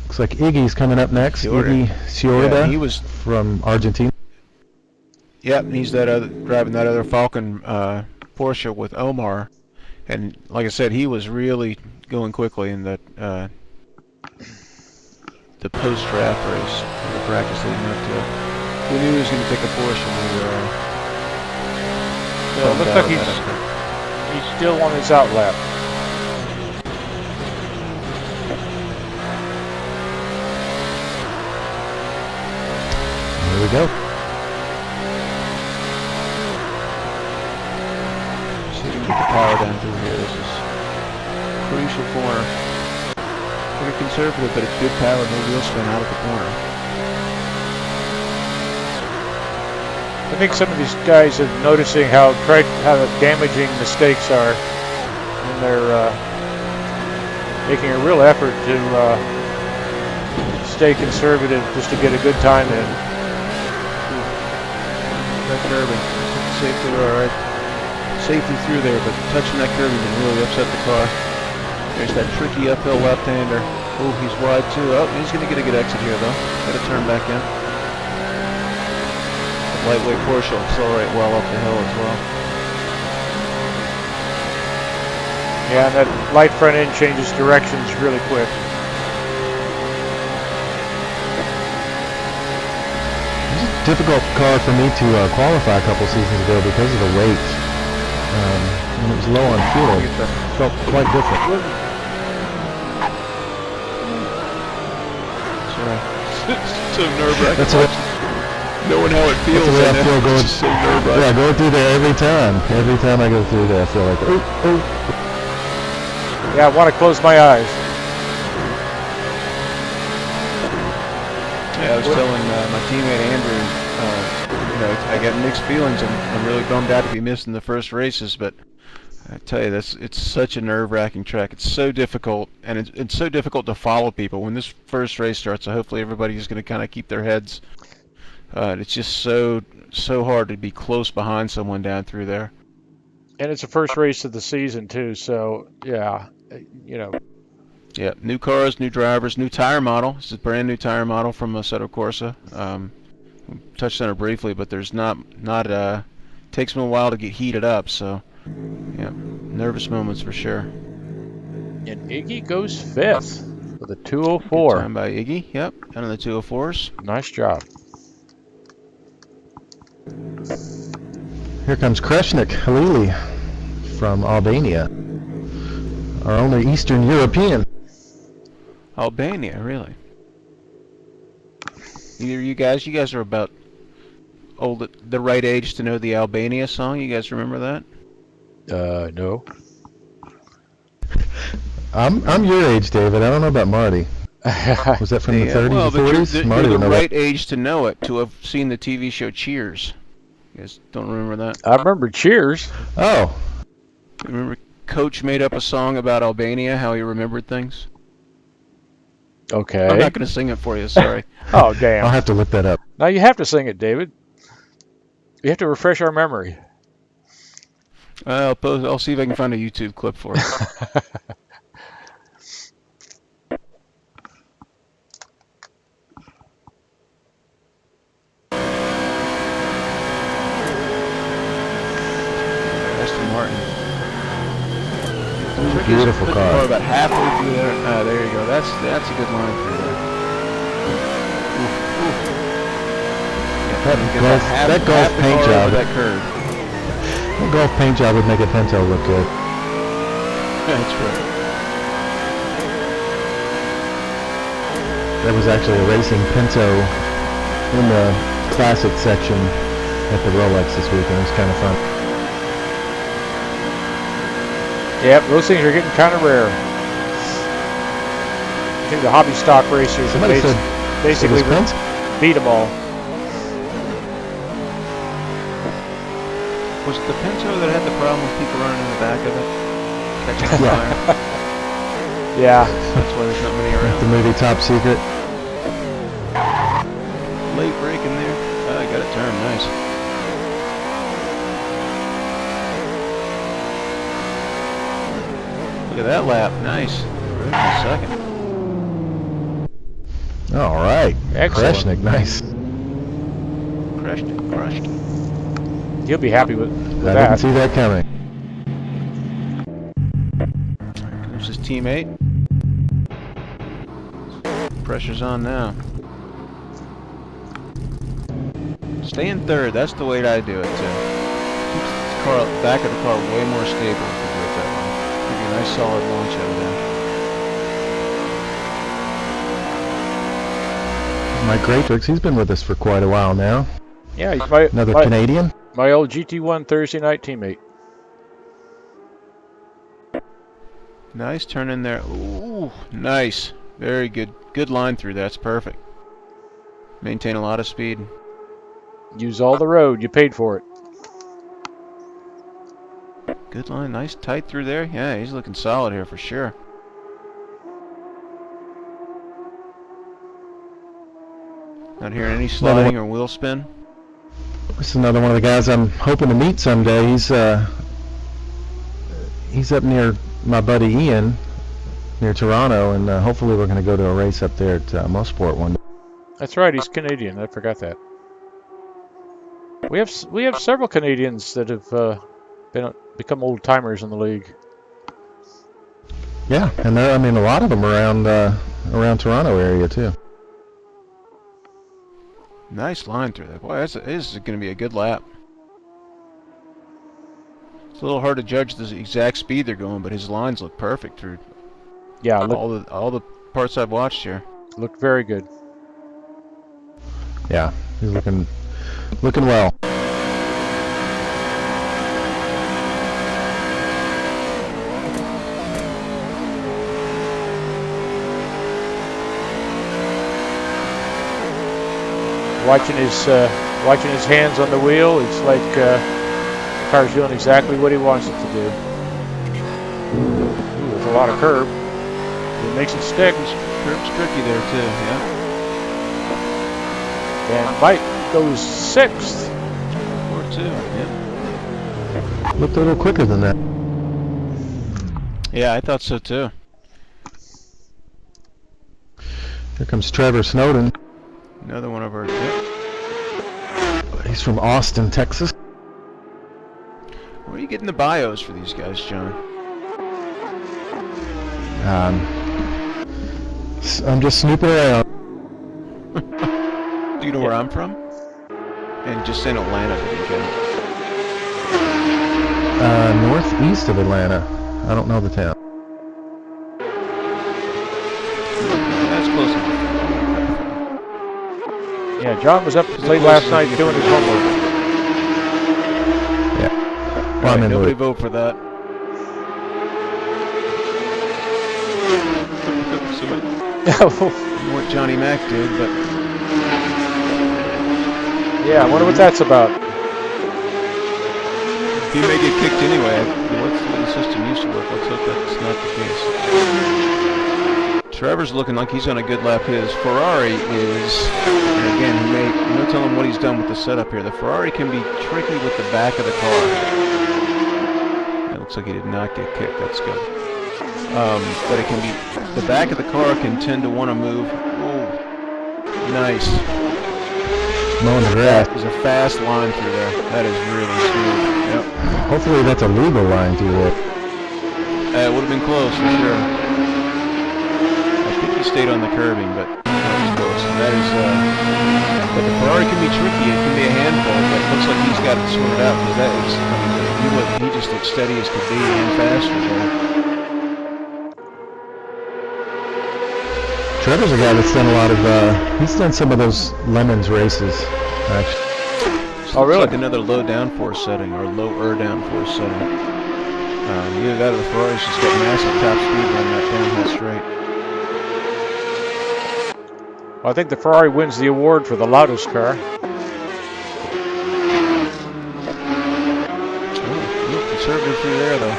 Looks like Iggy's coming up next. Iggy Ciorda, he was from Argentina. Yep, and he's driving that other Falcon Porsche with Omar, and like I said, he was really going quickly in that the post-draft race, the practice leading up to it. We knew he was going to take a Porsche. It looks like he's still on his out lap. There we go. See if we can get the power down through here. This is a crucial corner. Pretty conservative, but it's good power, no wheel spin out of the corner. I think some of these guys are noticing how damaging mistakes are, and they're making a real effort to stay conservative just to get a good time in. That curbing, safely alright. Safely through there, but touching that curbing can really upset the car. There's that tricky uphill left-hander. Oh, he's wide too. Oh, he's going to get a good exit here though. Got to turn back in. The lightweight Porsche will accelerate well up the hill as well. Yeah, and that light front end changes directions really quick. difficult car for me to qualify a couple seasons ago because of the weight. When it was low on fuel, it felt quite different. So nerve-wracking. That's what. Knowing how it feels. That's the way I feel going. So nerve-wracking. Yeah, going through there every time. Every time I go through there, I feel like, oh. Yeah, I want to close my eyes. Yeah, I was telling my teammate Andrew, I got mixed feelings. I'm really bummed out to be missing the first races, but I tell you, it's such a nerve-wracking track. It's so difficult, and it's so difficult to follow people. When this first race starts, so hopefully everybody's going to kind of keep their heads. It's just so hard to be close behind someone down through there. And it's the first race of the season, too, so, yeah, Yeah, new cars, new drivers, new tire model. This is a brand new tire model from Assetto Corsa. We touched on it briefly, but there's takes them a while to get heated up, so, yeah, nervous moments for sure. And Iggy goes 5th with a 2:04. Good time by Iggy, yep, down in the 2:04s. Nice job. Here comes Kreshnik Halili from Albania, our only Eastern European. Albania, really? Either you guys are about the right age to know the Albania song. You guys remember that? No. I'm your age, David. I don't know about Marty. Was that from the 30s well, and but 40s? you're Marty the would know right that. age to know it, to have seen the TV show Cheers. You guys don't remember that? I remember Cheers. Oh, Remember Coach made up a song about Albania, how he remembered things? Okay. I'm not going to sing it for you, sorry. Oh, damn. I'll have to look that up. Now you have to sing it, David. You have to refresh our memory. I'll see if I can find a YouTube clip for it. Aston Martin. Beautiful Put car. the car about halfway through there. There you go. That's a good line through there. That golf paint job. That curve. That golf paint job would make a Pinto look good. That's right. There was actually a racing Pinto in the classic section at the Rolex this week, and it was kind of fun. Yep, those things are getting kind of rare. I think the hobby stock racers have Somebody said basically it was Pinto? beat them all. Was it the Pinto that had the problem with people running in the back of it? Catching on fire? Yeah. That's why there's not many The around. movie Top Secret. Late break in there. I got it turned. Nice. Look at that lap. Nice. Right in a second. All right. Excellent. Kreshnik, nice. Crushed. He'll be happy with I that. didn't see that coming. There's his teammate. Pressure's on now. Stay in third. That's the way I do it, too. Keeps the car, back of the car way more stable if you do it that way. Give you a nice solid launch over there. Mike Greatrix, he's been with us for quite a while now. Yeah, he's Another Canadian. my old GT1 Thursday night teammate. Nice turn in there. Ooh, nice. Very good. Good line through. That's perfect. Maintain a lot of speed. Use all the road. You paid for it. Good line. Nice tight through there. Yeah, he's looking solid here for sure. Not hearing any sliding or wheel spin. This is another one of the guys I'm hoping to meet someday. He's up near my buddy Ian, near Toronto, and hopefully we're going to go to a race up there at Mosport one day. That's right. He's Canadian. I forgot that. We have several Canadians that have become old timers in the league. Yeah, and a lot of them around Toronto area too. Nice line through there. Boy, this is going to be a good lap. It's a little hard to judge the exact speed they're going, but his lines look perfect through Yeah, all the parts I've watched here. looked very good. Yeah, he's looking well. Watching his hands on the wheel, it's like the car's doing exactly what he wants it to do. Ooh, there's a lot of curb. It makes it stick. Curb's tricky there too, yeah. And Mike goes 6th. Or 2, yeah. Looked a little quicker than that. Yeah, I thought so too. Here comes Trevor Snowden. Another one of our. Yep. He's from Austin, Texas. Where are you getting the bios for these guys, John? I'm just snooping around. Do you know where I'm from? And just in Atlanta, didn't count. Northeast of Atlanta. I don't know the town. That's close enough. Yeah, John was up late last night doing his homework. Yeah. Well, Right, I'm into nobody it. vote for that. What Johnny Mac did, but Yeah, I wonder what that's about. he may get kicked anyway. What's the way the system used to work? Let's hope that's not the case. Trevor's looking like he's on a good lap. His Ferrari is, and again, no telling what he's done with the setup here. The Ferrari can be tricky with the back of the car. It looks like he did not get kicked. That's good. But it can be, the back of the car can tend to want to move. Oh, nice. Mowing the grass. There's a fast line through there. That is really smooth. Yep. Hopefully that's a legal line through there. It would have been close for sure. I think he stayed on the curbing, but that was close. And that is, but the Ferrari can be tricky. It can be a handful, but it looks like he's got it sorted out. Because that is, I mean, he just looked steady as could be and faster there. Trevor's a guy that's done a lot of, he's done some of those Lemons races, actually. Oh, really? It's like another low downforce setting, or lower downforce setting. Either that or the Ferrari's just got massive top speed on that downhill straight. Well, I think the Ferrari wins the award for the loudest car. Oh, conservative through there, though.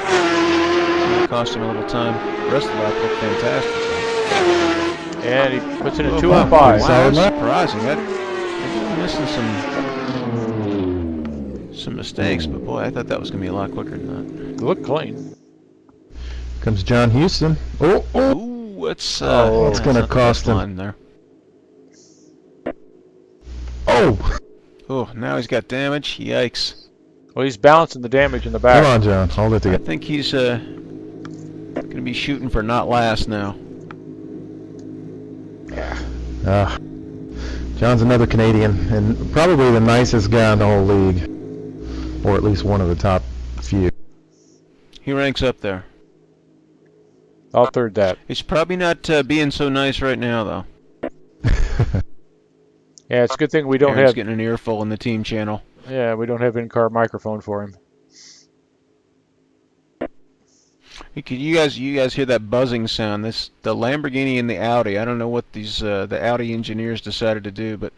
It cost him a little time. The rest of the lap looked fantastic. And he puts in a 2 wow. and 5. Wow, that's surprising. They're missing some mistakes, but boy, I thought that was going to be a lot quicker than that. They look clean. Comes John Houston. Oh! Ooh, what's it's going to cost him. There. Oh! Oh, now he's got damage. Yikes. Well, he's balancing the damage in the back. Come on, John. Hold it I together. think he's going to be shooting for not last now. John's another Canadian, and probably the nicest guy in the whole league. Or at least one of the top few. He ranks up there. I'll third that. He's probably not being so nice right now, though. Yeah, it's a good thing we don't Aaron's have. getting an earful in the team channel. Yeah, we don't have in-car microphone for him. Hey, could you guys hear that buzzing sound? The Lamborghini and the Audi. I don't know what these the Audi engineers decided to do, but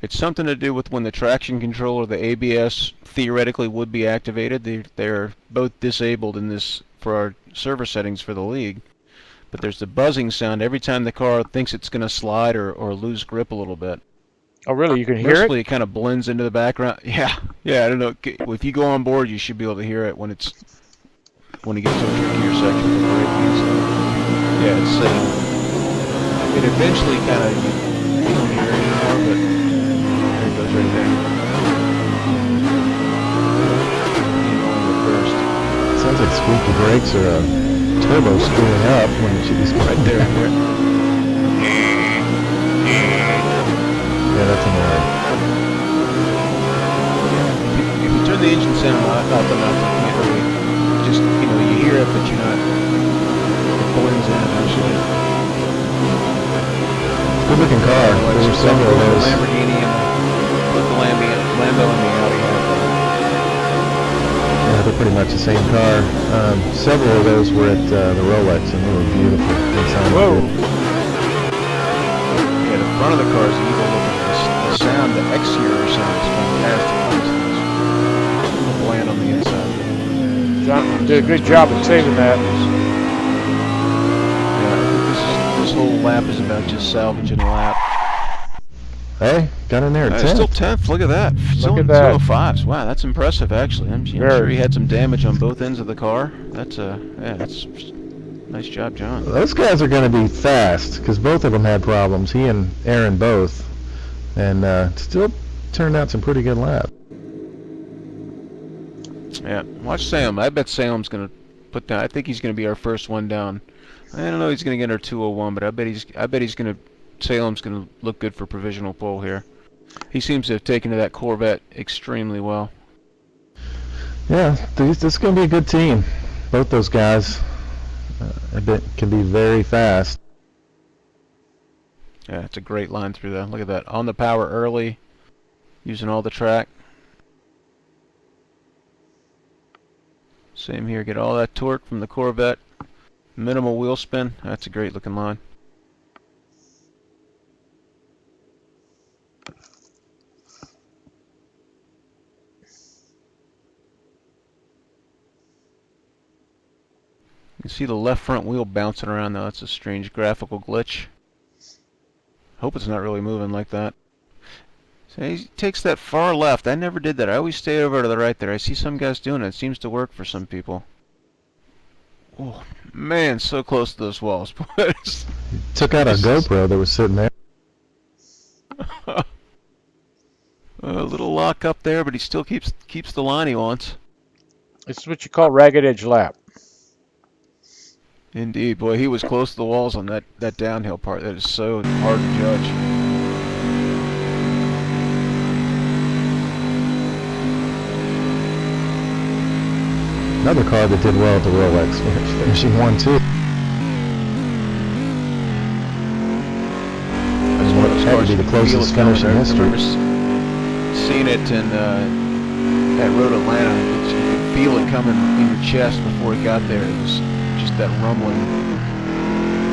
it's something to do with when the traction control or the ABS theoretically would be activated. They're both disabled in this for our server settings for the league. But there's the buzzing sound every time the car thinks it's going to slide or lose grip a little bit. Oh, really? You can hear Mostly it? it kind of blends into the background. Yeah, I don't know. If you go on board, you should be able to hear it when it gets to a trickier section for braking. So, yeah, it eventually kind of you don't hear it anymore, but there it goes right there. First. Sounds like squeaky brakes or a turbo screwing up when it should be Right there. Yeah, that's annoying. turn the engine sound up and up. You can't really, just, you know, you hear it, but you're not, it blends in eventually. Good looking car. There were several of those. Lamborghini and put the Lambo in the Audi. Yeah, they're pretty much the same car. Several of those were at the Rolex, and they were beautiful. They sounded Whoa. good. Yeah, the front of the car is evil looking. The sound, the exterior sound is fantastic. The bland on the inside. John did a good job of saving that. Yeah, this whole lap is about just salvaging a lap. Hey, got in there at 10th. Still 10th. Look at that. Still at in that. 205s. Wow, that's impressive. Actually, I'm sure he had some damage on both ends of the car. That's that's nice job, John. Those guys are going to be fast because both of them had problems. He and Aaron both, and still turned out some pretty good laps. Yeah, watch Sam. I bet Sam's going to put down. I think he's going to be our first one down. I don't know. He's going to get our 201, but I bet he's going to. Salem's going to look good for provisional pole here. He seems to have taken to that Corvette extremely well. Yeah, this is going to be a good team. Both those guys can be very fast. Yeah, it's a great line through there. Look at that. On the power early, using all the track. Same here. Get all that torque from the Corvette. Minimal wheel spin. That's a great looking line. You can see the left front wheel bouncing around though. That's a strange graphical glitch. Hope it's not really moving like that. So he takes that far left. I never did that. I always stay over to the right there. I see some guys doing it. It seems to work for some people. Oh man, so close to those walls. Took out a GoPro that was sitting there. A little lock up there, but he still keeps the line he wants. It's what you call ragged edge lap. Indeed, boy, he was close to the walls on that downhill part. That is so hard to judge. Another car that did well at the Rolex, finishing 1-2. That's one of those That would cars be the closest finish in history. I remember seeing it in at Road Atlanta. You could feel it coming in your chest before it got there. It was just that rumbling,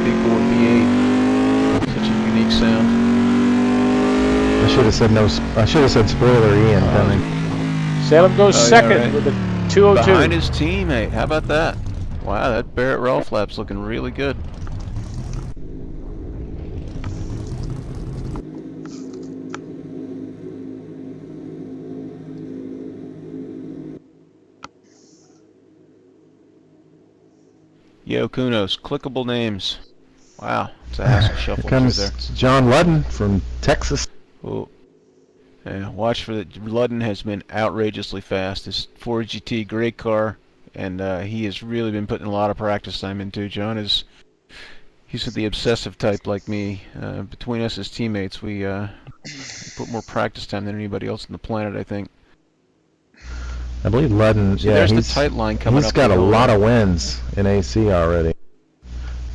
big bore V8. Such a unique sound. I should have said no. I should have said spoiler Ian coming. Salem goes second right. with a 202. Behind his teammate. How about that? Wow, that Barrett Ralph lap's looking really good. Yo, Kunos, clickable names. Wow, it's a hassle shuffle Here comes there. John Ludden from Texas. Oh, yeah, watch for that. Ludden has been outrageously fast. His Ford GT, great car, and he has really been putting a lot of practice time into. John is, he's the obsessive type like me. Between us as teammates, we put more practice time than anybody else on the planet, I think. I believe Ludden, See, there's the tight line coming up. He's got a lot of wins in AC already.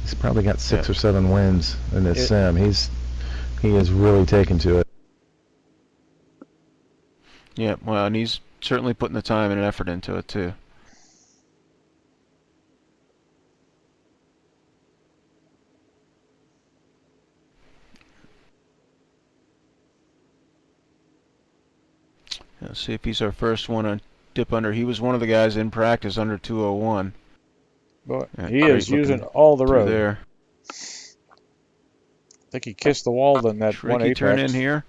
He's probably got 6 or 7 wins in this sim. He is really taken to it. Yeah, well, and he's certainly putting the time and effort into it too. Let's see if he's our first one on dip under. He was one of the guys in practice under 201. Boy, Yeah, he is using all the road. There. I think he kissed the wall in that Tricky one apex. turn in here.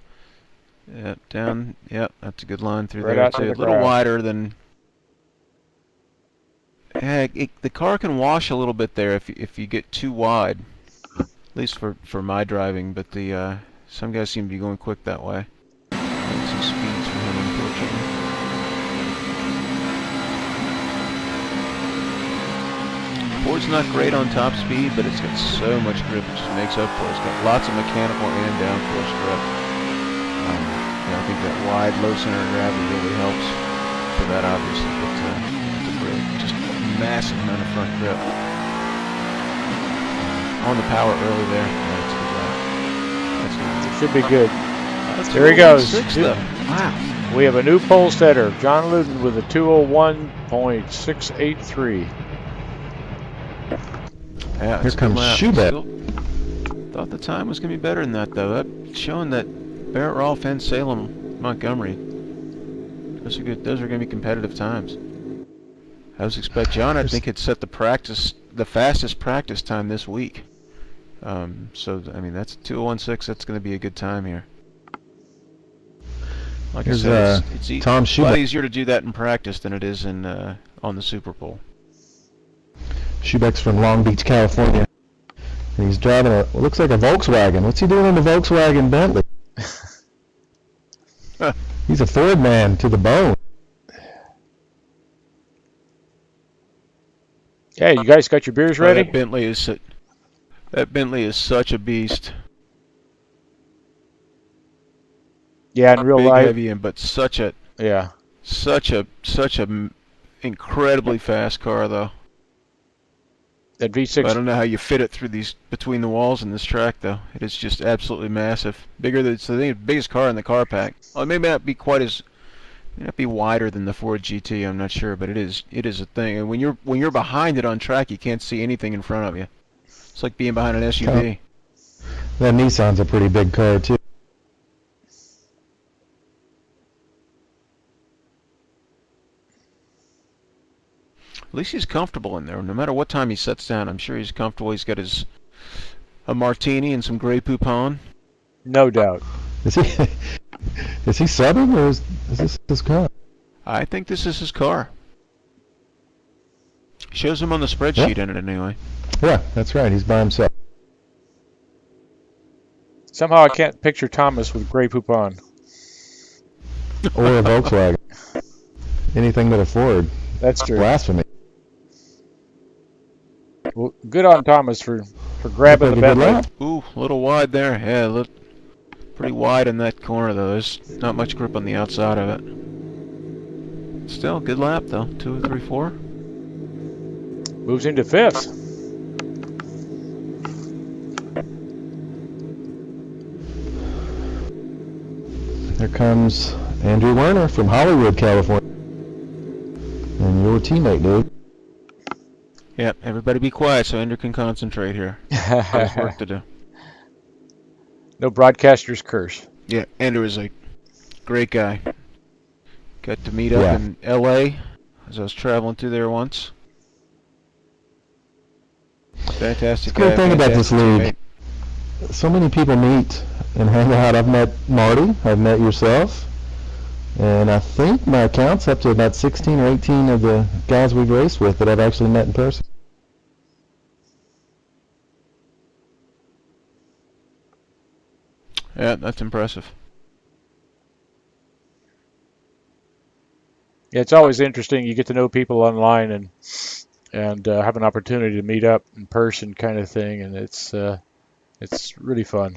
Yep, down. Yep, that's a good line through Right there out to too. the A little grass. wider than. The car can wash a little bit there if you get too wide. At least for my driving, but the some guys seem to be going quick that way. And some speeds from him, unfortunately. Ford's not great on top speed, but it's got so much grip it just makes up for it. It's got lots of mechanical and downforce grip. I think that wide, low center of gravity really helps. for that, obviously, but it's a great, just massive amount of front grip. On the power early there. Yeah, that's a good lap. That's good. It should be good. That's There he goes. 2:06 though. Wow. We have a new pole setter, John Luden, with a 2:01.683. Yeah, Here comes Schubert. Thought the time was going to be better than that, though. That's showing that Barrett Rolfe and Salem Montgomery. Those are good. Those are going to be competitive times. I was expect John, I think, had set the fastest practice time this week. So I mean, that's 2:16. That's going to be a good time here. Like I said, it's Tom a lot easier to do that in practice than it is in on the Super Bowl. Schubeck's from Long Beach, California. And he's driving what looks like a Volkswagen. What's he doing in the Volkswagen Bentley? He's a Ford man to the bone. Hey, you guys got your beers ready? That Bentley is such a beast. Yeah, in real big, life. heavy, but such a incredibly fast car, though. That V6. I don't know how you fit it through these between the walls in this track, though. It is just absolutely massive. Bigger than, it's the biggest car in the car pack. Well, it may not be quite as, may not be wider than the Ford GT. I'm not sure, but it is a thing. And when you're behind it on track, you can't see anything in front of you. It's like being behind an SUV. That Nissan's a pretty big car too. At least he's comfortable in there. No matter what time he sets down, I'm sure he's comfortable. He's got a martini and some Grey Poupon. No doubt. Is he Southern, or is this his car? I think this is his car. Shows him on the spreadsheet in it anyway. Yeah, that's right. He's by himself. Somehow I can't picture Thomas with Grey Poupon. Or a Volkswagen. Anything but a Ford. That's true. Blasphemy. Well, good on Thomas for grabbing the Bentley. Ooh, a little wide there. Yeah, pretty wide in that corner, though. There's not much grip on the outside of it. Still, good lap, though. 2, 3, 4. Moves into 5th. Here comes Andrew Werner from Hollywood, California. And your teammate, dude. Yeah, everybody be quiet so Andrew can concentrate here. There's work to do. No broadcaster's curse. Yeah, Andrew is a great guy. Got to meet up in L.A. as I was traveling through there once. Fantastic guy. The thing about this league, so many people meet and hang out. I've met Marty, I've met yourself, and I think my count's up to about 16 or 18 of the guys we've raced with that I've actually met in person. Yeah, that's impressive. Yeah, it's always interesting. You get to know people online and have an opportunity to meet up in person, kind of thing, and it's really fun.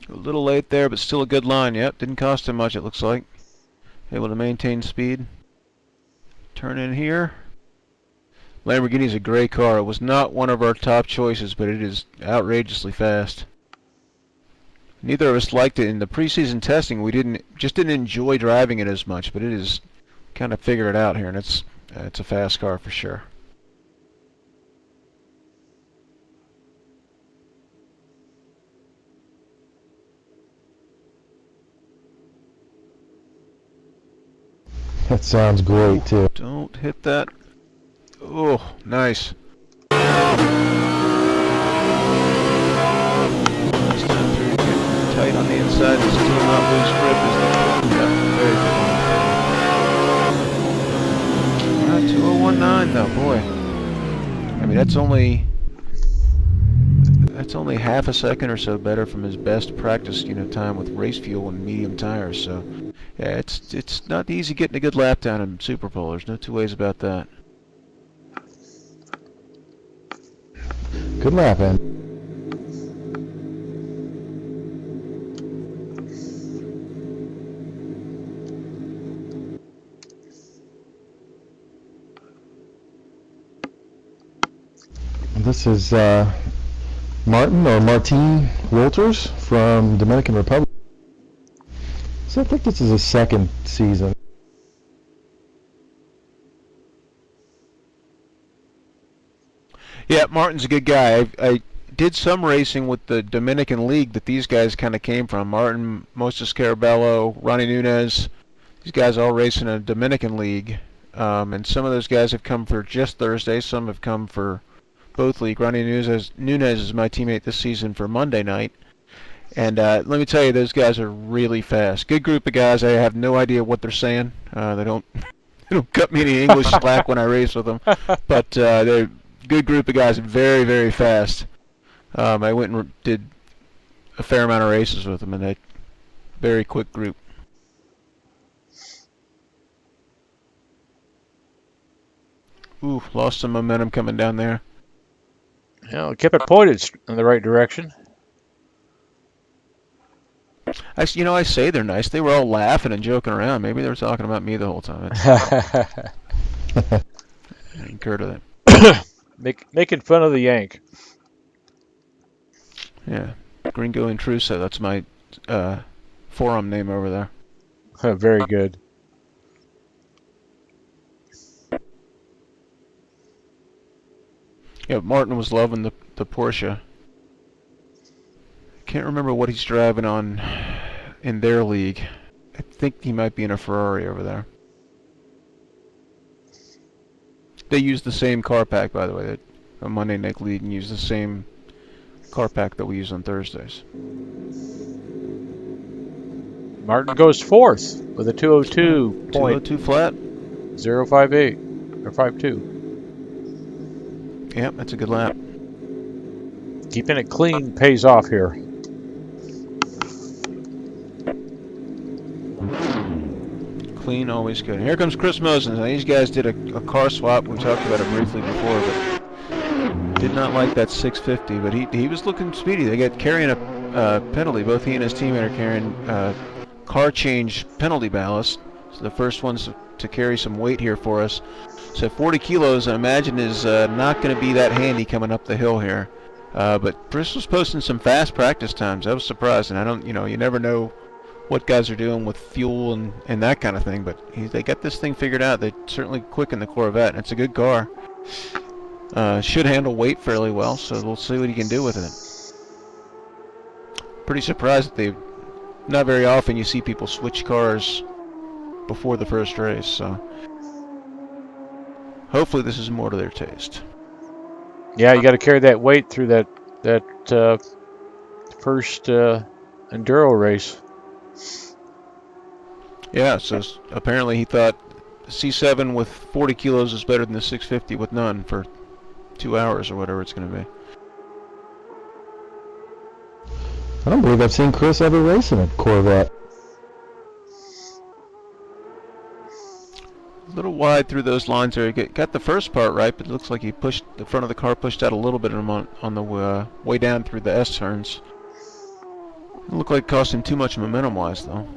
A little late there, but still a good line. Yep, didn't cost him much, it looks like. Able to maintain speed. Turn in here. Lamborghini's a great car. It was not one of our top choices, but it is outrageously fast. Neither of us liked it in the preseason testing. We didn't enjoy driving it as much, but it is kind of figured it out here, and it's a fast car for sure. That sounds great too. Don't hit that. Oh, nice. Nice time through. Get tight on the inside and still not lose grip. Yeah, very good. Alright, 2019 though, boy. I mean, that's only half a second or so better from his best practice, time with race fuel and medium tires. So, yeah, it's not easy getting a good lap down in Super Bowl. There's no two ways about that. Good lap, man. This is Martin Walters from Dominican Republic. So I think this is his second season. Yeah, Martin's a good guy. I did some racing with the Dominican League that these guys kind of came from. Martin, Moses Carabello, Ronny Nunez. These guys all race in a Dominican League. And some of those guys have come for just Thursday. Some have come for both league. Ronny Nunez is my teammate this season for Monday night. And let me tell you, those guys are really fast. Good group of guys. I have no idea what they're saying. They don't cut me any English slack when I race with them. But they're a good group of guys, very, very fast. I went and did a fair amount of races with them, and they very quick group. Ooh, lost some momentum coming down there. Yeah, kept it pointed in the right direction. I say they're nice. They were all laughing and joking around. Maybe they were talking about me the whole time. I incurred of that. Making fun of the Yank. Yeah, Gringo Intruso. That's my forum name over there. Very good. Yeah, Martin was loving the Porsche. Can't remember what he's driving on in their league. I think he might be in a Ferrari over there. They use the same car pack, by the way. A Monday Night League and use the same car pack that we use on Thursdays. Martin goes fourth with a 202 point. 202 flat. 058 or 52. Yep, that's a good lap. Keeping it clean pays off here. Clean, always good. Here comes Chris Mosens. Now, these guys did a car swap. We talked about it briefly before, but did not like that 650. But he was looking speedy. They got carrying a penalty. Both he and his teammate are carrying car change penalty ballast. So the first ones to carry some weight here for us. So 40 kilos, I imagine, is not going to be that handy coming up the hill here. But Chris was posting some fast practice times. I was surprised, and you never know what guys are doing with fuel and that kind of thing. But they got this thing figured out. They certainly quick in the Corvette, and it's a good car. Should handle weight fairly well, so we'll see what he can do with it. Pretty surprised that not very often you see people switch cars before the first race, so hopefully this is more to their taste. Yeah, you got to carry that weight through that first enduro race. Yeah, so apparently he thought C7 with 40 kilos is better than the 650 with none for 2 hours or whatever it's going to be. I don't believe I've seen Chris ever race in a Corvette. A little wide through those lines there. He got the first part right, but it looks like he pushed the front of the car, pushed out a little bit on the way down through the S turns. It looked like it cost him too much momentum-wise, though.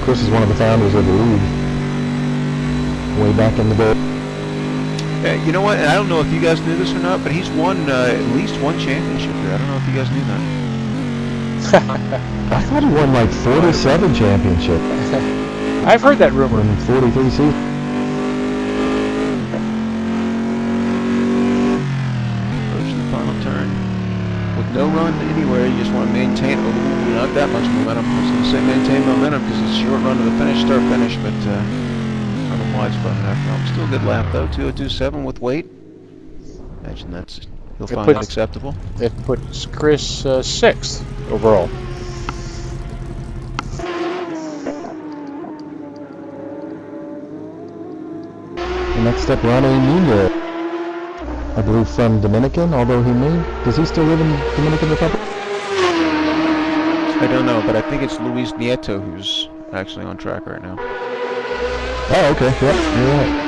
Chris is one of the founders of the league. Way back in the day. Yeah, you know what? And I don't know if you guys knew this or not, but he's won at least one championship here. I don't know if you guys knew that. I thought he won like 47 championships. I've heard that rumor. In 43 seasons. Approaching the final turn. With no run anywhere, you just want to maintain, not that much momentum. I was going to say maintain momentum because it's a short run to the finish, start finish, but on a wide spot after all. Still a good lap though, 202.7 with weight. Imagine you'll find that acceptable. It puts Chris sixth overall. Next up, Ronny Nunez. I believe from Dominican, although does he still live in Dominican Republic? I don't know, but I think it's Luis Nieto who's actually on track right now. Oh, okay, yep, you're right.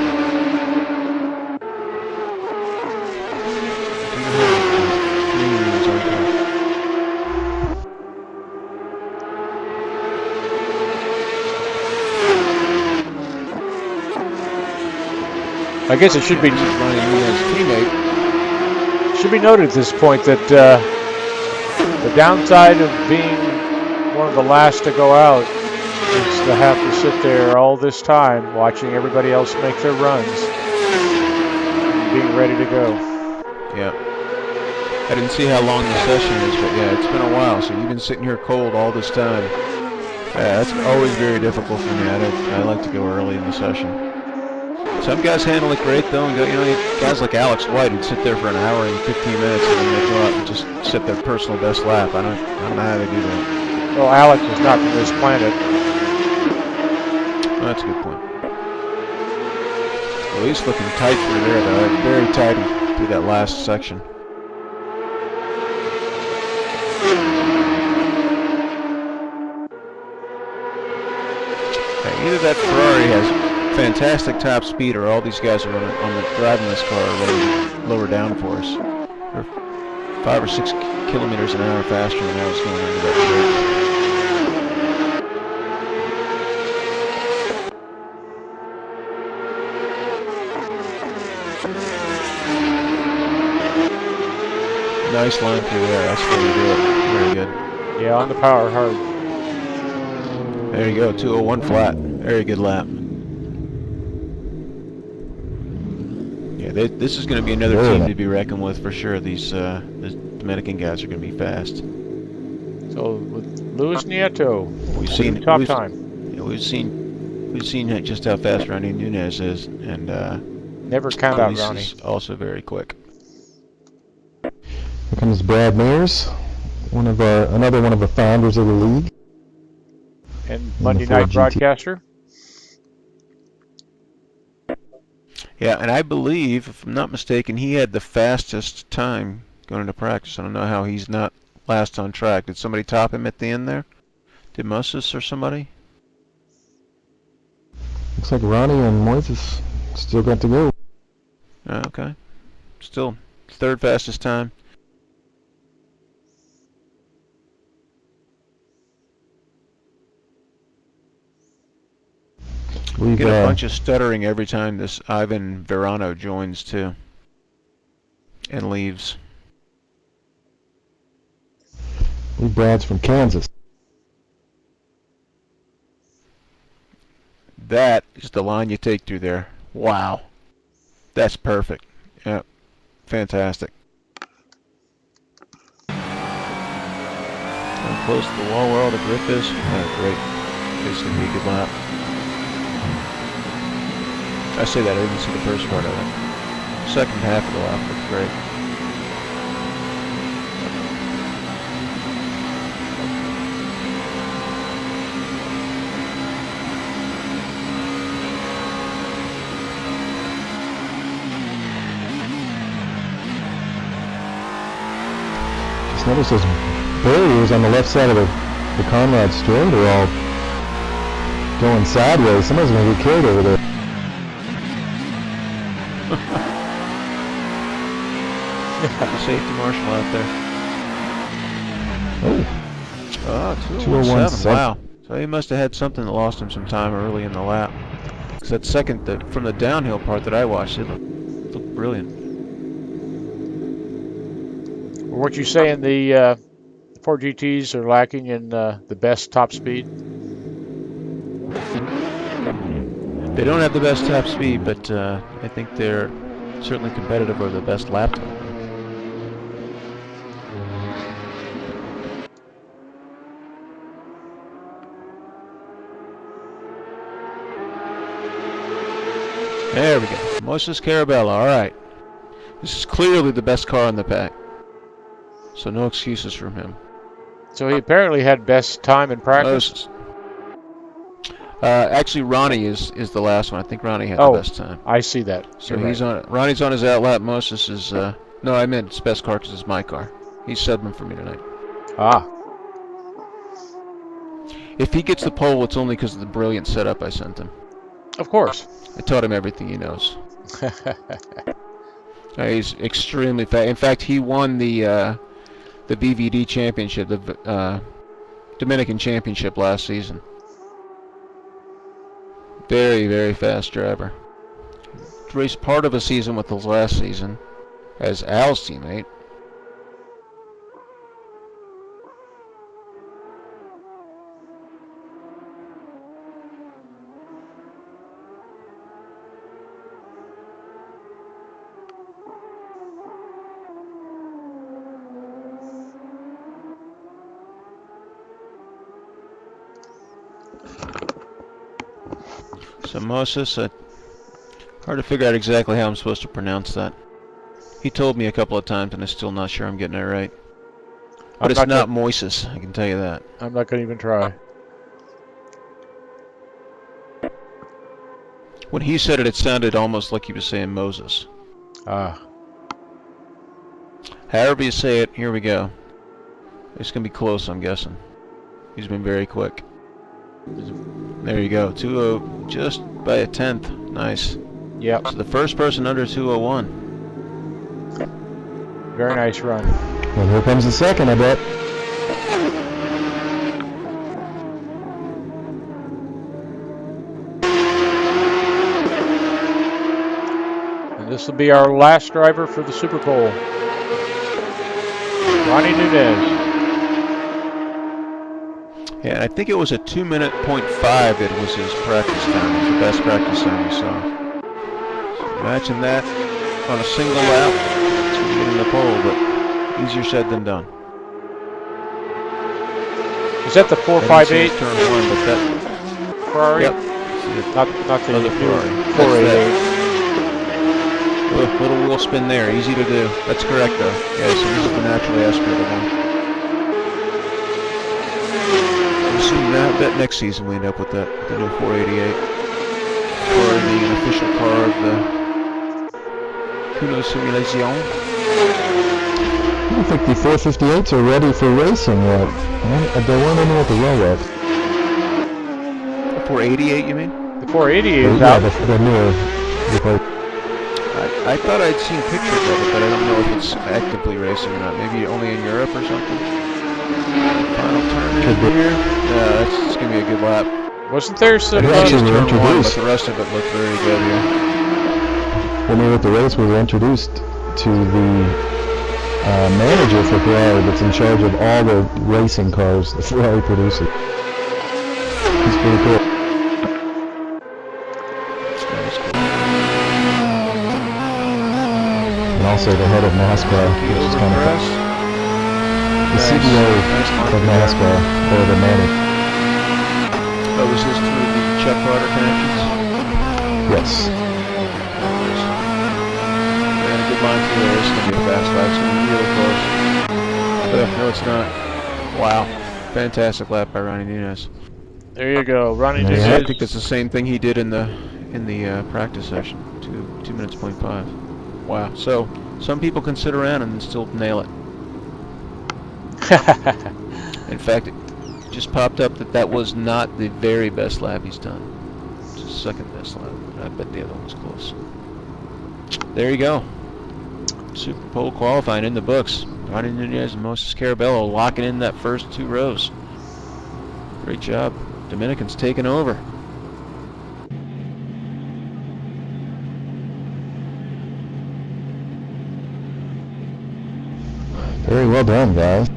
I guess it should be Ronny Nunez's teammate. should be noted at this point that the downside of being one of the last to go out is to have to sit there all this time watching everybody else make their runs and being ready to go. Yeah. I didn't see how long the session is, but yeah, it's been a while. So you've been sitting here cold all this time. That's always very difficult for me. I like to go early in the session. Some guys handle it great though, and go. You know, guys like Alex White who'd sit there for an hour and 15 minutes, and then they go out and just set their personal best lap. I don't know how they do that. Well, Alex is not from this planet. Well, that's a good point. Well, he's looking tight through there, though. It's very tight through that last section. Either that Ferrari has fantastic top speed, or all these guys are driving this car are running lower down for us. They're 5 or 6 kilometers an hour faster than I was going into that bridge. Nice line through there. That's where you do it. Very good. Yeah, on the power hard. There you go. 201 flat. Very good lap. Yeah, this is going to be another team to be reckoned with for sure. These Dominican guys are going to be fast. So with Luis Nieto, we've seen top time. Yeah, we've seen just how fast Ronny Nunez is, and never count out Luis Ronny. is also very quick. Here comes Brad Mears, another one of the founders of the league. And Monday night broadcaster. Yeah, and I believe, if I'm not mistaken, he had the fastest time going into practice. I don't know how he's not last on track. Did somebody top him at the end there? Did Moses or somebody? Looks like Ronny and Moises still got to go. Okay. Still third fastest time. We get a bunch of stuttering every time this Ivan Verano joins too, and leaves. Brad's from Kansas. That is the line you take through there. Wow, that's perfect. Yep, fantastic. How close to the wall where all the grip is. Oh, great. It's gonna be a good lap. I say that, I didn't see the first part of it. Second half of the lap looked great. Just notice those barriers on the left side of the Conrad Straight are all going sideways. Somebody's going to get killed over there. Safety marshal out there. Oh, 201.7. Wow. So he must have had something that lost him some time early in the lap. Because that second, from the downhill part that I watched, it looked brilliant. What you saying, the Ford GTs are lacking in the best top speed? They don't have the best top speed, but I think they're certainly competitive over the best lap time. There we go. Moses Carabello. All right. This is clearly the best car in the pack. So no excuses from him. So he apparently had best time in practice? Actually, Ronny is the last one. I think Ronny had the best time. I see that. So he's on. Ronny's on his outlap. Moses is. No, I meant it's best car because it's my car. He's subbing for me tonight. Ah. If he gets the pole, it's only because of the brilliant setup I sent him. Of course. I taught him everything he knows. He's extremely fast. In fact, he won the BVD championship, the Dominican championship last season. Very, very fast driver. raced part of a season with us last season as Al's teammate. So Moses, hard to figure out exactly how I'm supposed to pronounce that. He told me a couple of times, and I'm still not sure I'm getting it right. But it's not Moises, I can tell you that. I'm not going to even try. When he said it, it sounded almost like he was saying Moses. Ah. However you say it, here we go. It's going to be close, I'm guessing. He's been very quick. There you go. 2:0, just by a tenth. Nice. Yep. So the first person under 2:01. Very nice run. Well, here comes the second, I bet. And this will be our last driver for the Super Bowl. Ronny Nunez. Yeah, and I think it was a 2:05 that was his practice time. It was the best practice time we saw. So imagine that on a single lap to get in the pole, but easier said than done. Is that the 458 turn one, but that Ferrari? Yep. Not the Other Ferrari. 488. Little wheel spin there, easy to do. That's correct though. Yeah, so this is the naturally aspirated one. I bet next season we end up with the new 488 for the official car of the Kuno Simulation. I don't think the 458s are ready for racing yet. They weren't in with the roll-up. The 488, you mean? The 488 is yeah, out. the newer. I thought I'd seen pictures of it, but I don't know if it's actively racing or not. Maybe only in Europe or something. Final turn in here. Yeah, it's going to be a good lap. Wasn't there some... They actually were Turn one, but introduced. the rest of it looked very good here. When we were at the race, we were introduced to the manager for Ferrari that's in charge of all the racing cars that Ferrari produces. He's pretty cool. And also the head of NASCAR, which is kind of fun. The CEO of NASCAR, or the manager. Oh, was this through the Chuck Carter connections? Yes. Man, a good line through there. It's going to be a fast lap. It's going to be really close. No, it's not. Wow. Fantastic lap by Ronny Nunez. There you go. Ronny Nunez. I think that's the same thing he did in the practice session. 2 minutes 0.5. Wow. So some people can sit around and still nail it. In fact, it just popped up that was not the very best lap he's done. It's the second best lap. I bet the other one was close. There you go. Super Bowl qualifying in the books. Ronny Nunez and Moses Carabello locking in that first 2 rows. Great job. Dominicans taking over. Very well done, guys.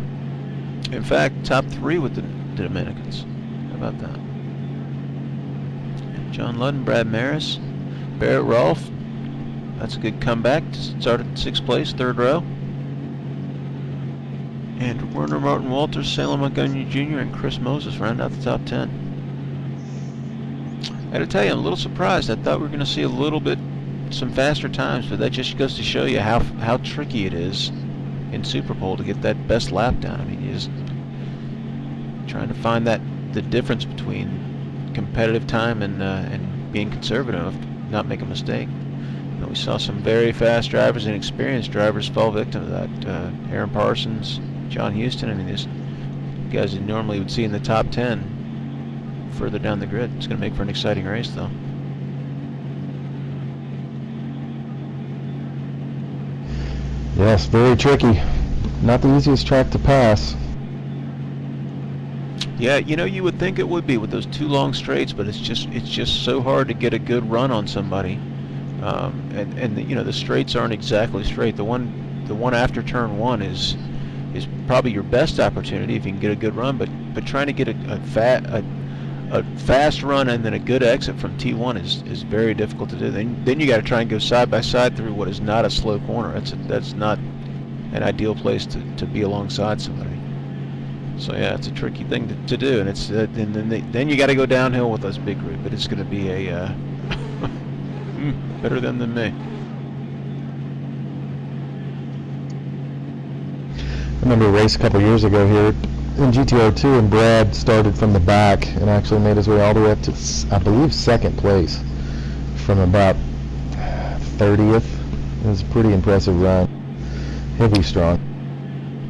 In fact, top 3 with the Dominicans. How about that? John Ludden, Brad Maris, Barrett Rolfe. That's a good comeback. Started in 6th place, 3rd row. And Werner Martin Walters, Salem Montgomery Jr., and Chris Moses round out the top 10. I gotta tell you, I'm a little surprised. I thought we were going to see a little bit, some faster times, but that just goes to show you how tricky it is in Super Bowl to get that best lap down. I mean, you just trying to find the difference between competitive time and being conservative, not make a mistake. You know, we saw some very fast drivers and experienced drivers fall victim to that. Aaron Parsons, John Houston. I mean, these guys you normally would see in the top 10 further down the grid. It's going to make for an exciting race, though. Yes, very tricky. Not the easiest track to pass. Yeah, you know, you would think it would be with those 2 long straights, but it's just so hard to get a good run on somebody. And the, the straights aren't exactly straight. The one after turn 1 is probably your best opportunity if you can get a good run. But trying to get a fast run and then a good exit from T1 is very difficult to do. Then you got to try and go side by side through what is not a slow corner. That's not an ideal place to be alongside somebody. So yeah, it's a tricky thing to do, and it's then you got to go downhill with this big group. But it's going to be a better than me. I remember a race a couple years ago here in GTO2, and Brad started from the back and actually made his way all the way up to, I believe, second place from about 30th. It was a pretty impressive run. Heavy strong.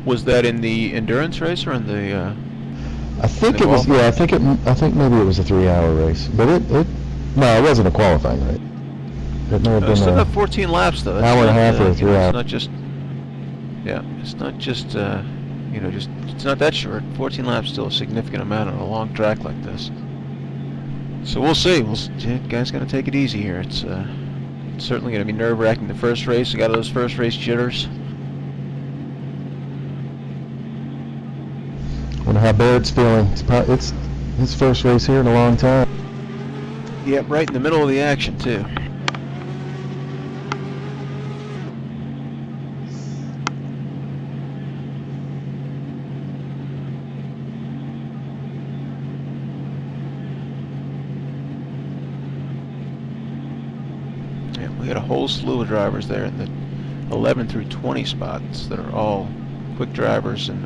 Was that in the endurance race or in the? I think it was. Yeah, I think maybe it was a 3-hour race, but no, it wasn't a qualifying race. It may have been still got 14 laps though. Hour and a half or 3 hours. It's not just. Yeah, it's not just it's not that short. 14 laps still a significant amount on a long track like this. So we'll see. Guys, got to take it easy here. It's certainly going to be nerve-wracking. The first race, you got those first race jitters. Wonder how Barrett's feeling. It's his first race here in a long time. Yep, right in the middle of the action too. Yeah, we got a whole slew of drivers there in the 11 through 20 spots that are all quick drivers and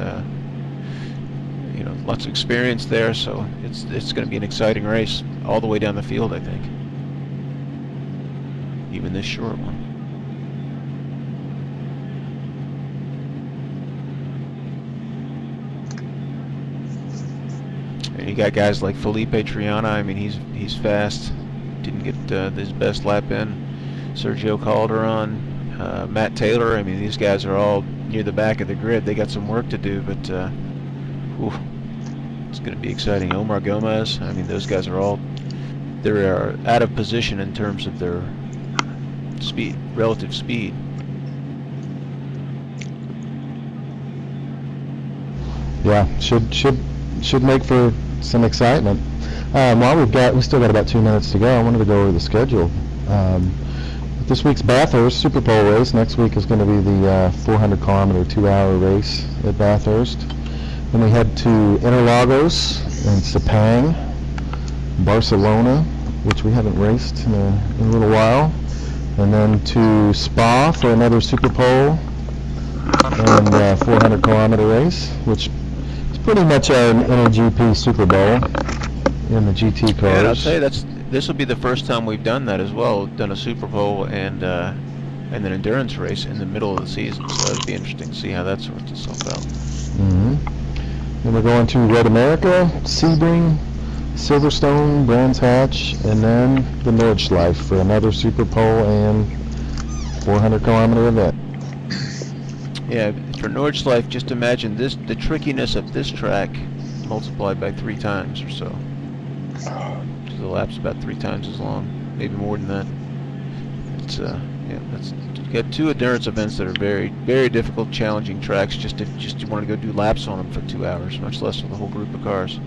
lots of experience there, so it's going to be an exciting race all the way down the field, I think. Even this short one. And you got guys like Felipe Triana. I mean, he's fast. Didn't get his best lap in. Sergio Calderon, Matt Taylor. I mean, these guys are all near the back of the grid. They got some work to do, but it's going to be exciting. Omar Gomez, I mean, those guys are they're out of position in terms of their relative speed. Yeah, should make for some excitement. While we still got about 2 minutes to go, I wanted to go over the schedule. This week's Bathurst Super Pole race. Next week is going to be the 400-kilometer 2-hour race at Bathurst. Then we head to Interlagos and Sepang, Barcelona, which we haven't raced in a little while, and then to Spa for another Super Pole and 400-kilometer race, which is pretty much our NAGP Super Bowl in the GT cars. And I'll tell you, this will be the first time we've done that as well. Done a Super Bowl and an endurance race in the middle of the season, so it'll be interesting to see how that sorts itself out. Mm-hmm. Then we're going to Road America, Sebring, Silverstone, Brands Hatch, and then the Nordschleife for another Super Pole and 400-kilometer event. Yeah, for Nordschleife, just imagine the trickiness of this track multiplied by 3 times or so. So the lap's about 3 times as long, maybe more than that. It's you got 2 endurance events that are very, very difficult, challenging tracks. Just you want to go do laps on them for 2 hours, much less with a whole group of cars.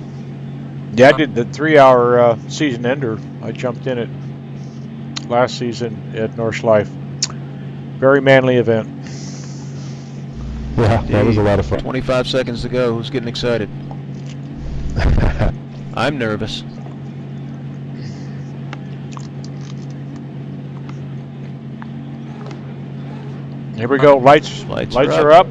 Yeah, I did the 3-hour season ender. I jumped in it last season at Nordschleife. Very manly event. Yeah, that was a lot of fun. 25 seconds to go. Who's getting excited? I'm nervous. Here we go. Lights are up.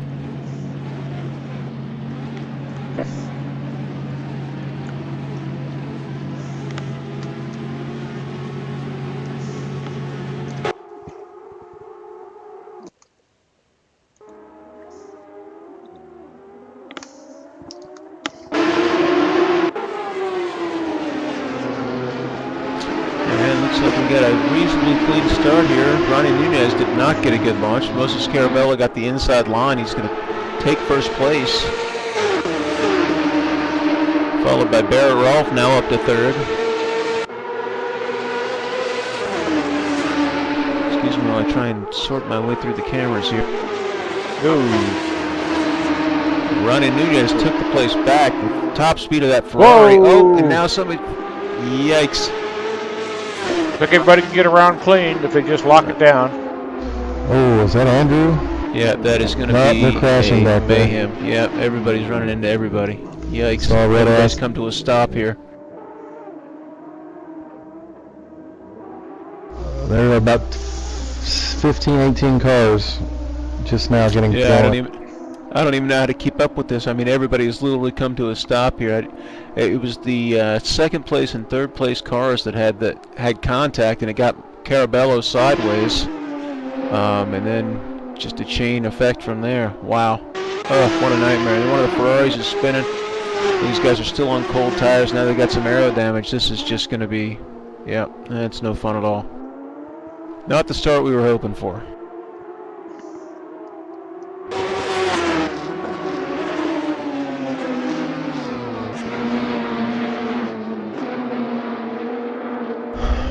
Looks like we got a reasonably clean start here. Ronny Nunez did not get a good launch. Moses Carabella got the inside line. He's going to take first place. Followed by Barrett Rolfe, now up to third. while I try and sort my way through the cameras here. Ooh. Ronny Nunez took the place back with top speed of that Ferrari. Whoa. Oh, and now somebody... Yikes. I think everybody can get around clean if they just lock it down. Oh, is that Andrew? Yeah, that is going to No, be they're crashing a back there. mayhem. Yeah, everybody's running into everybody. Yikes. It's all red Everybody's ass. come to a stop here. There are about 15, 18 cars just now getting Yeah, going. I don't even know how to keep up with this. I mean, everybody has literally come to a stop here. It was the second place and third place cars that had contact, and it got Carabello sideways, and then just a chain effect from there. Wow. Oh, what a nightmare. One of the Ferraris is spinning. These guys are still on cold tires. Now they got some aero damage. This is just going to be, yeah, that's no fun at all. Not the start we were hoping for.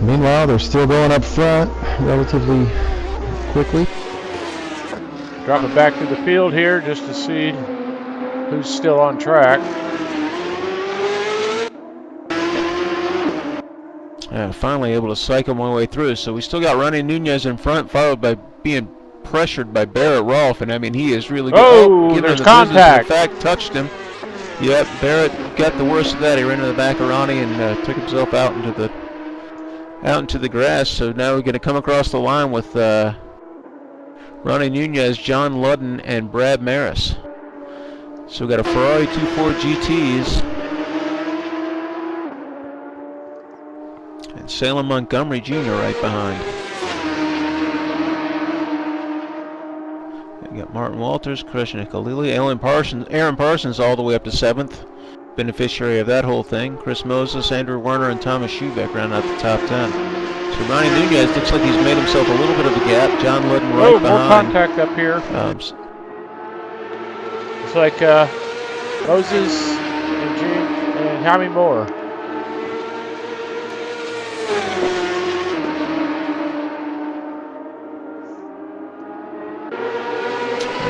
Meanwhile, they're still going up front relatively quickly. Dropping back to the field here just to see who's still on track. Finally able to cycle my way through. So we still got Ronny Nunez in front, followed by being pressured by Barrett Rolfe, and I mean he is really good. Oh, there's contact. In fact, touched him. Yep, Barrett got the worst of that. He ran into the back of Ronny and took himself out into the grass. So now we're going to come across the line with Ronny Nunez, John Ludden, and Brad Maris. So we got a Ferrari 2.4 GTs. And Salem Montgomery Jr. right behind. We got Martin Walters, Krishna Khalili, Aaron Parsons all the way up to 7th. Beneficiary of that whole thing. Chris Moses, Andrew Werner, and Thomas Schubeck round out the top 10. So Ronny Nunez looks like he's made himself a little bit of a gap. John Ludden right behind. More contact up here. It's like Moses and Gene and Jaime Moore.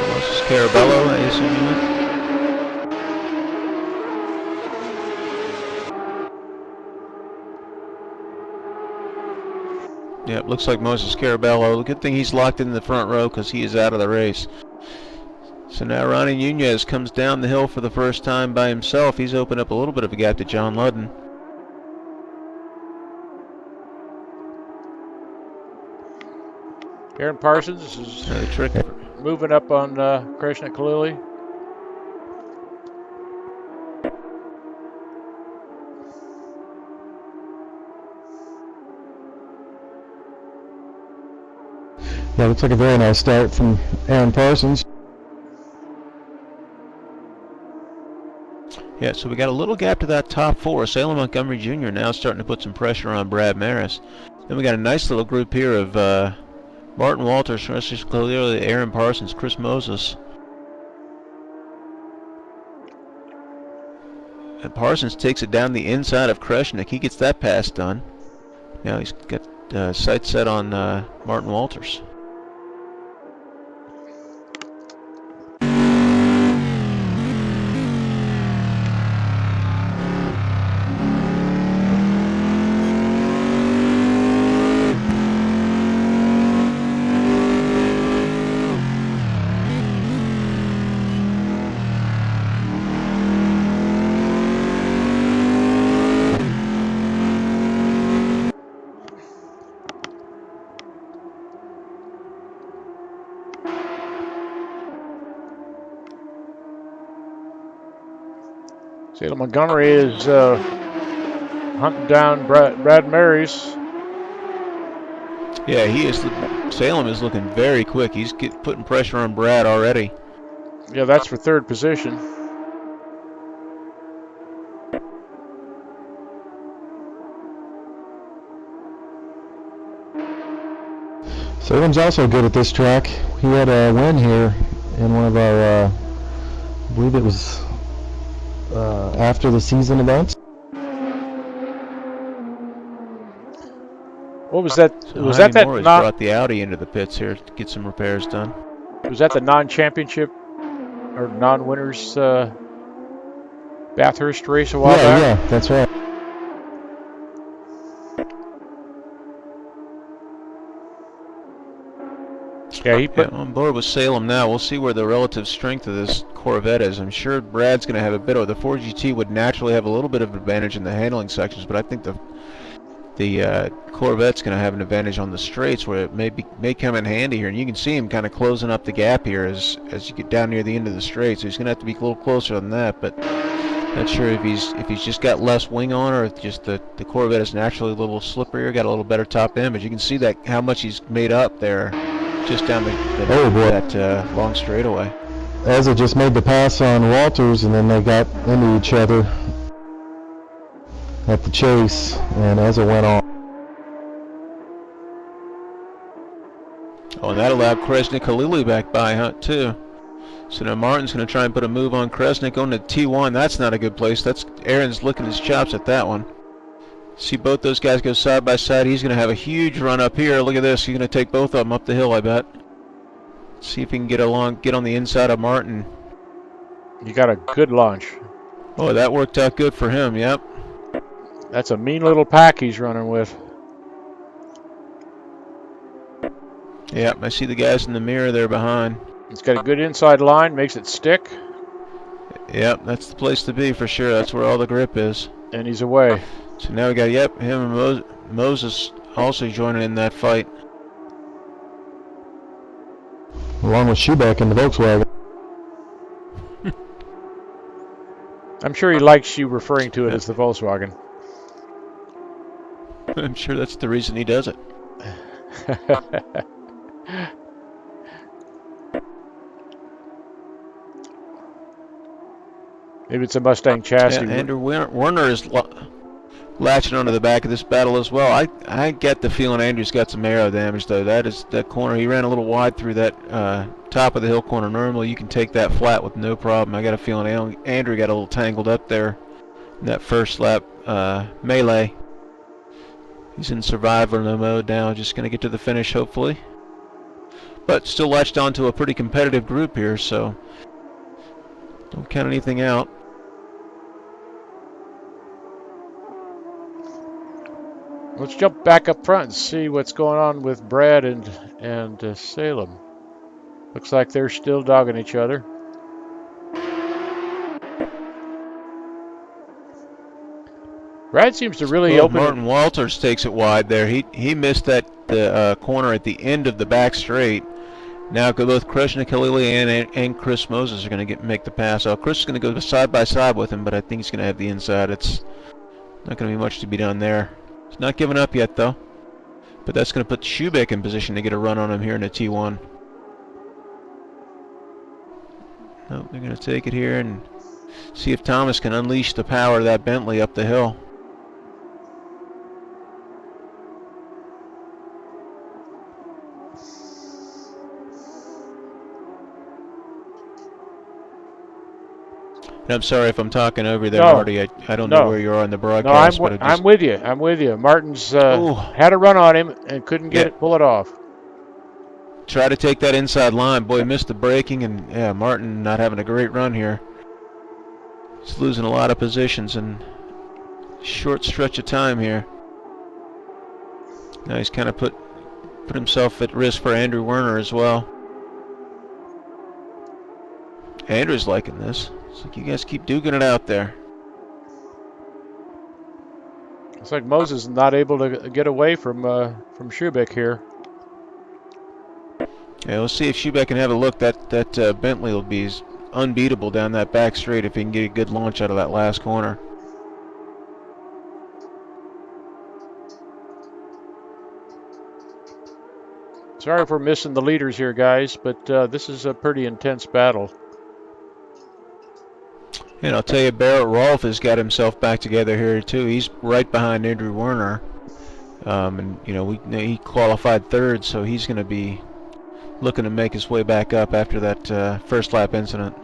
Moses Carabello, I assume you meant? Yeah, it looks like Moses Carabello. Good thing he's locked in the front row because he is out of the race. So now Ronny Nunez comes down the hill for the first time by himself. He's opened up a little bit of a gap to John Ludden. Aaron Parsons is moving up on Krishna Khalili. Yeah, looks like a very nice start from Aaron Parsons. Yeah, so we got a little gap to that top 4. Salem Montgomery Jr. now starting to put some pressure on Brad Maris. Then we got a nice little group here of Martin Walters, Francis Clearly, Aaron Parsons, Chris Moses. And Parsons takes it down the inside of Kreshnik. He gets that pass done. Now he's got sights set on Martin Walters. Salem Montgomery is hunting down Brad Maris. Yeah, he is. Salem is looking very quick. He's putting pressure on Brad already. Yeah, that's for third position. Salem's also good at this track. He had a win here in one of our, I believe it was after the season events. What was that? So Was Jaime that Moore has non? brought the Audi into the pits here to get some repairs done. Was that the non-championship or non-winners Bathurst race a while back? Yeah, that's right. Yeah, he put. Yeah, on board with Salem now. We'll see where the relative strength of this Corvette is. I'm sure Brad's going to have a bit of the 4GT would naturally have a little bit of advantage in the handling sections, but I think the Corvette's going to have an advantage on the straights where it may come in handy here. And you can see him kind of closing up the gap here as you get down near the end of the straight. So he's going to have to be a little closer than that, but not sure if he's just got less wing on or if just the Corvette is naturally a little slipperier, got a little better top end. But you can see that how much he's made up there just down that long straightaway. Eza just made the pass on Walters, and then they got into each other at the chase, and Eza went off. Oh, and that allowed Kresnik Halili back by, too. So now Martin's going to try and put a move on Kresnik on the T1. That's not a good place. That's Aaron's licking his chops at that one. See both those guys go side by side. He's going to have a huge run up here. Look at this. He's going to take both of them up the hill, I bet. See if he can get on the inside of Martin. You got a good launch. Oh, that worked out good for him, yep. That's a mean little pack he's running with. Yep, I see the guys in the mirror there behind. He's got a good inside line, makes it stick. Yep, that's the place to be for sure. That's where all the grip is. And he's away. So now we got, him and Moses also joining in that fight. Along with Schubeck in the Volkswagen. I'm sure he likes you referring to it as the Volkswagen. I'm sure that's the reason he does it. Maybe it's a Mustang chassis. Yeah, Andrew Werner is latching onto the back of this battle as well. I get the feeling Andrew's got some aero damage, though. That corner, he ran a little wide through that top of the hill corner. Normally you can take that flat with no problem. I got a feeling Andrew got a little tangled up there in that first lap melee. He's in survivor mode now, just going to get to the finish hopefully. But still latched onto a pretty competitive group here, so don't count anything out. Let's jump back up front and see what's going on with Brad and Salem. Looks like they're still dogging each other. Brad seems to really open Martin Walters takes it wide there. He missed the corner at the end of the back straight. Now both Kresnik Halili and Chris Moses are going to make the pass. Chris is going to go side by side with him, but I think he's going to have the inside. It's not going to be much to be done there. He's not giving up yet, though. But that's going to put Schubeck in position to get a run on him here in the T1. Nope, they're going to take it here and see if Thomas can unleash the power of that Bentley up the hill. And I'm sorry if I'm talking over there, Marty. I don't know where you are on the broadcast. No, I'm with you. I'm with you. Martin's had a run on him and couldn't pull it off. Try to take that inside line. Boy, missed the braking, and Martin not having a great run here. He's losing a lot of positions in a short stretch of time here. Now he's kind of put himself at risk for Andrew Werner as well. Andrew's liking this. It's like you guys keep duking it out there. It's like Moses is not able to get away from Schubeck here. Yeah, we'll see if Schubeck can have a look. That Bentley will be unbeatable down that back straight if he can get a good launch out of that last corner. Sorry if we're missing the leaders here, guys, but this is a pretty intense battle. And I'll tell you, Barrett Rolfe has got himself back together here too. He's right behind Andrew Werner, and you know he qualified third, so he's going to be looking to make his way back up after that first lap incident.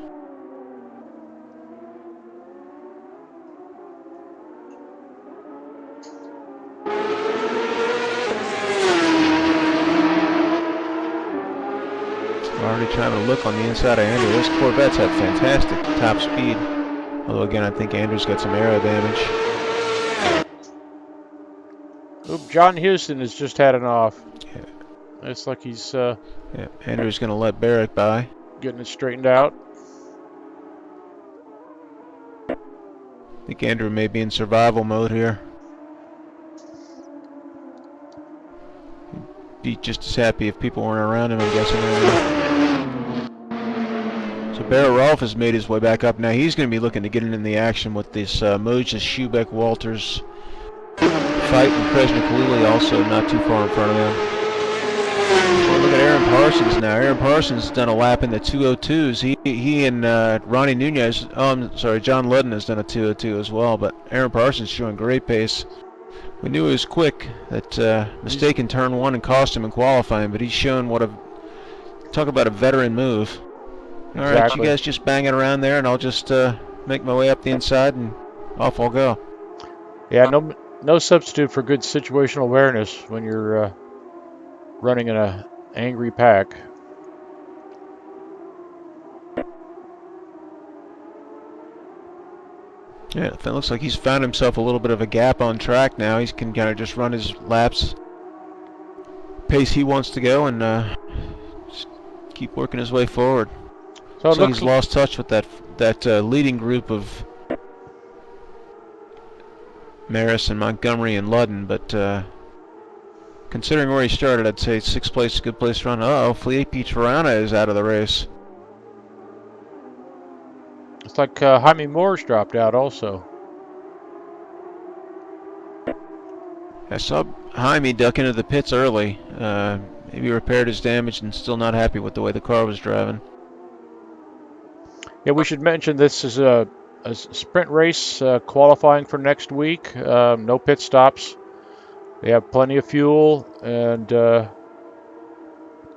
trying to look on the inside of Andrew. Those Corvettes have fantastic top speed. Although again, I think Andrew's got some aero damage. Oop, John Houston has just had an off. Yeah. It's like he's Yeah, Andrew's going to let Barrett by. getting it straightened out. I think Andrew may be in survival mode here. He'd be just as happy if people weren't around him, I'm guessing. So Barrett Rolfe has made his way back up. Now he's going to be looking to get in the action with this Moses, Schubeck, Walters fight, and Kresnik Kaluli also not too far in front of him. Well, look at Aaron Parsons now. Aaron Parsons has done a lap in the 202s. He and Ronny Nunez, John Ludden has done a 202 as well, but Aaron Parsons showing great pace. We knew he was quick. That mistake in turn one and cost him in qualifying, but he's shown talk about a veteran move. All right, Exactly. you guys just bang it around there, and I'll just make my way up the inside, and off I'll go. Yeah, no substitute for good situational awareness when you're running in an angry pack. Yeah, it looks like he's found himself a little bit of a gap on track now. He can kind of just run his laps pace he wants to go, and just keep working his way forward. So he's lost touch with that leading group of Maris and Montgomery and Ludden, but considering where he started, I'd say 6th place is a good place to run. Uh-oh, Felipe Tirana is out of the race. It's like Jaime Moore's dropped out also. I saw Jaime duck into the pits early. Maybe repaired his damage and still not happy with the way the car was driving. Yeah, we should mention this is a sprint race qualifying for next week. No pit stops. They have plenty of fuel. And did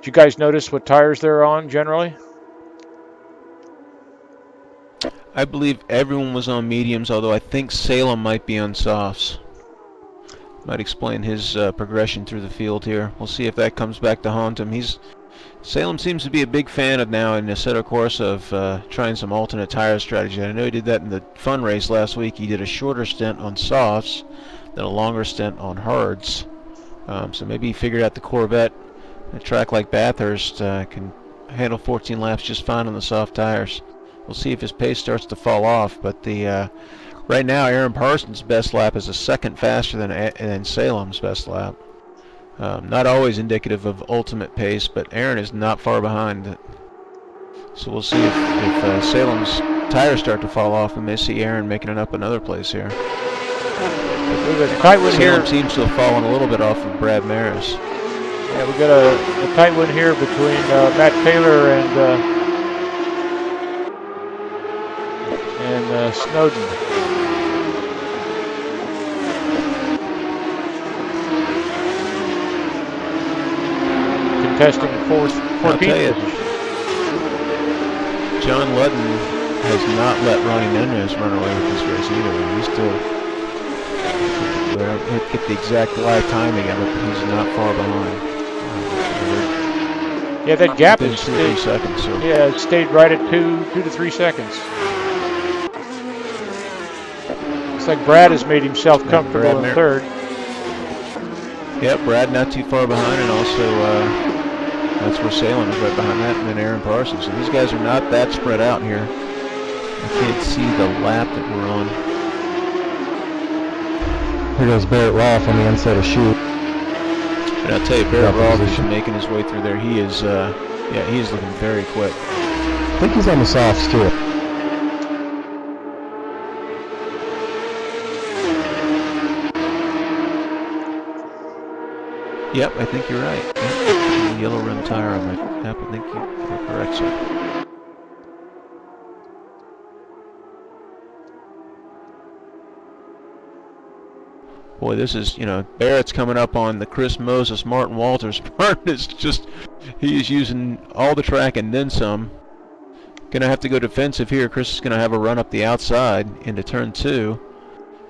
you guys notice what tires they're on generally? I believe everyone was on mediums, although I think Salem might be on softs. Might explain his progression through the field here. We'll see if that comes back to haunt him. Salem seems to be a big fan of now in Assetto Corsa of trying some alternate tire strategy. I know he did that in the fun race last week. He did a shorter stint on softs, then a longer stint on hards. So maybe he figured out the Corvette, a track like Bathurst, can handle 14 laps just fine on the soft tires. We'll see if his pace starts to fall off, but right now Aaron Parsons' best lap is a second faster than Salem's best lap. Not always indicative of ultimate pace, but Aaron is not far behind. So we'll see if Salem's tires start to fall off. We may see Aaron making it up another place here. Salem seems to have fallen a little bit off of Brad Maris. Yeah, we got a tight one here between Matt Taylor and Snowden. Contesting fourth position. John Ludden has not let Ronny Nunez run away with this race either. He's still, I don't get the exact live timing of it, but he's not far behind. Yeah, that gap is 2 or 3 seconds. So. Yeah, it stayed right at 2 to 3 seconds. Looks like Brad has made himself comfortable in third. Yep, Brad not too far behind, and also that's where Salem is right behind that, and then Aaron Parsons. So these guys are not that spread out here. I can't see the lap that we're on. Here goes Barrett Rolfe on the inside of Chute. And I'll tell you, Barrett Rolfe is making his way through there. He is, he's looking very quick. I think he's on the softs too. Yep, I think you're right. Yep. The yellow rim tire on my cap. I think you're correct, sir. Boy, this is, Barrett's coming up on the Chris Moses, Martin Walters. Martin is he is using all the track and then some. Gonna have to go defensive here. Chris is gonna have a run up the outside into turn 2.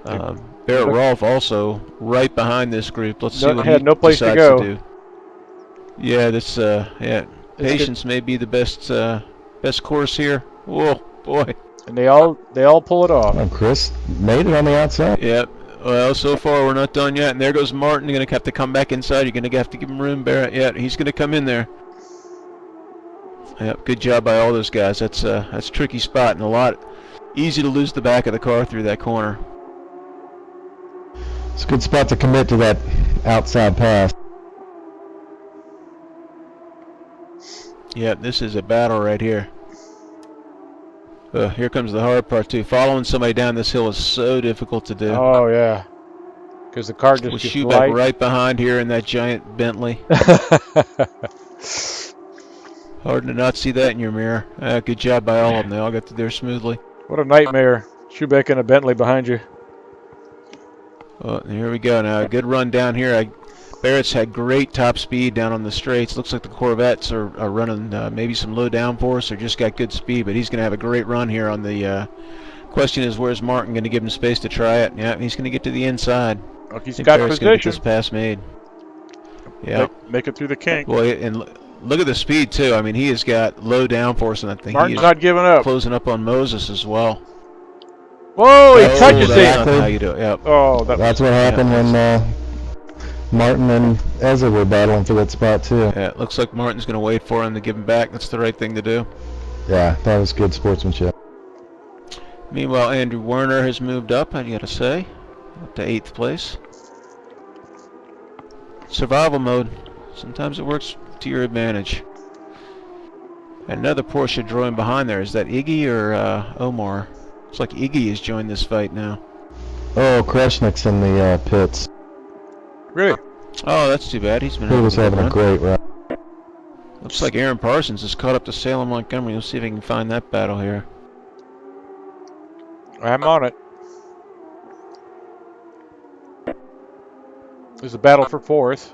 Barrett Rolfe also right behind this group. Let's see what he no place decides to go. do. Yeah, this Patience may be the best course here. Whoa, boy. And they all pull it off. Oh, Chris made it on the outside. Yep. Well, so far we're not done yet. And there goes Martin. You're going to have to come back inside. You're going to have to give him room, Barrett. Yeah, he's going to come in there. Yep, good job by all those guys. That's a tricky spot and a lot easy to lose the back of the car through that corner. It's a good spot to commit to that outside pass. Yep, this is a battle right here. Here comes the hard part too. Following somebody down this hill is so difficult to do. Oh yeah, because the car just With gets Schubeck light. right behind here in that giant Bentley. Hard to not see that in your mirror. Good job by all of them. They all got through there smoothly. What a nightmare. Schubeck and a Bentley behind you. Well, here we go now. A good run down here. Barrett's had great top speed down on the straights. Looks like the Corvettes are running maybe some low downforce or just got good speed, but he's going to have a great run here on the question is, where's Martin going to give him space to try it? Yeah, he's going to get to the inside. Look, he's got Barrett's going to get position. this pass made. Yeah. Make it through the kink. Boy, and look at the speed, too. I mean, he has got low downforce on that thing. Martin's not giving up. Closing up on Moses as well. Whoa, he touches that's it. not how you do it. Yep. Oh, That's what happened when Martin and Ezra were battling for that spot too. Yeah, it looks like Martin's going to wait for him to give him back. That's the right thing to do. Yeah, that was good sportsmanship. Meanwhile, Andrew Werner has moved up, I got to say, up to 8th place. Survival mode. Sometimes it works to your advantage. And another Porsche drawing behind there. Is that Iggy or Omar? It's like Iggy has joined this fight now. Oh, Kreshnik's in the pits. Really? Oh, that's too bad. He's been He was having a run. great run. Looks like Aaron Parsons has caught up to Salem Montgomery. We'll see if he can find that battle here. I'm on it. There's a battle for 4th.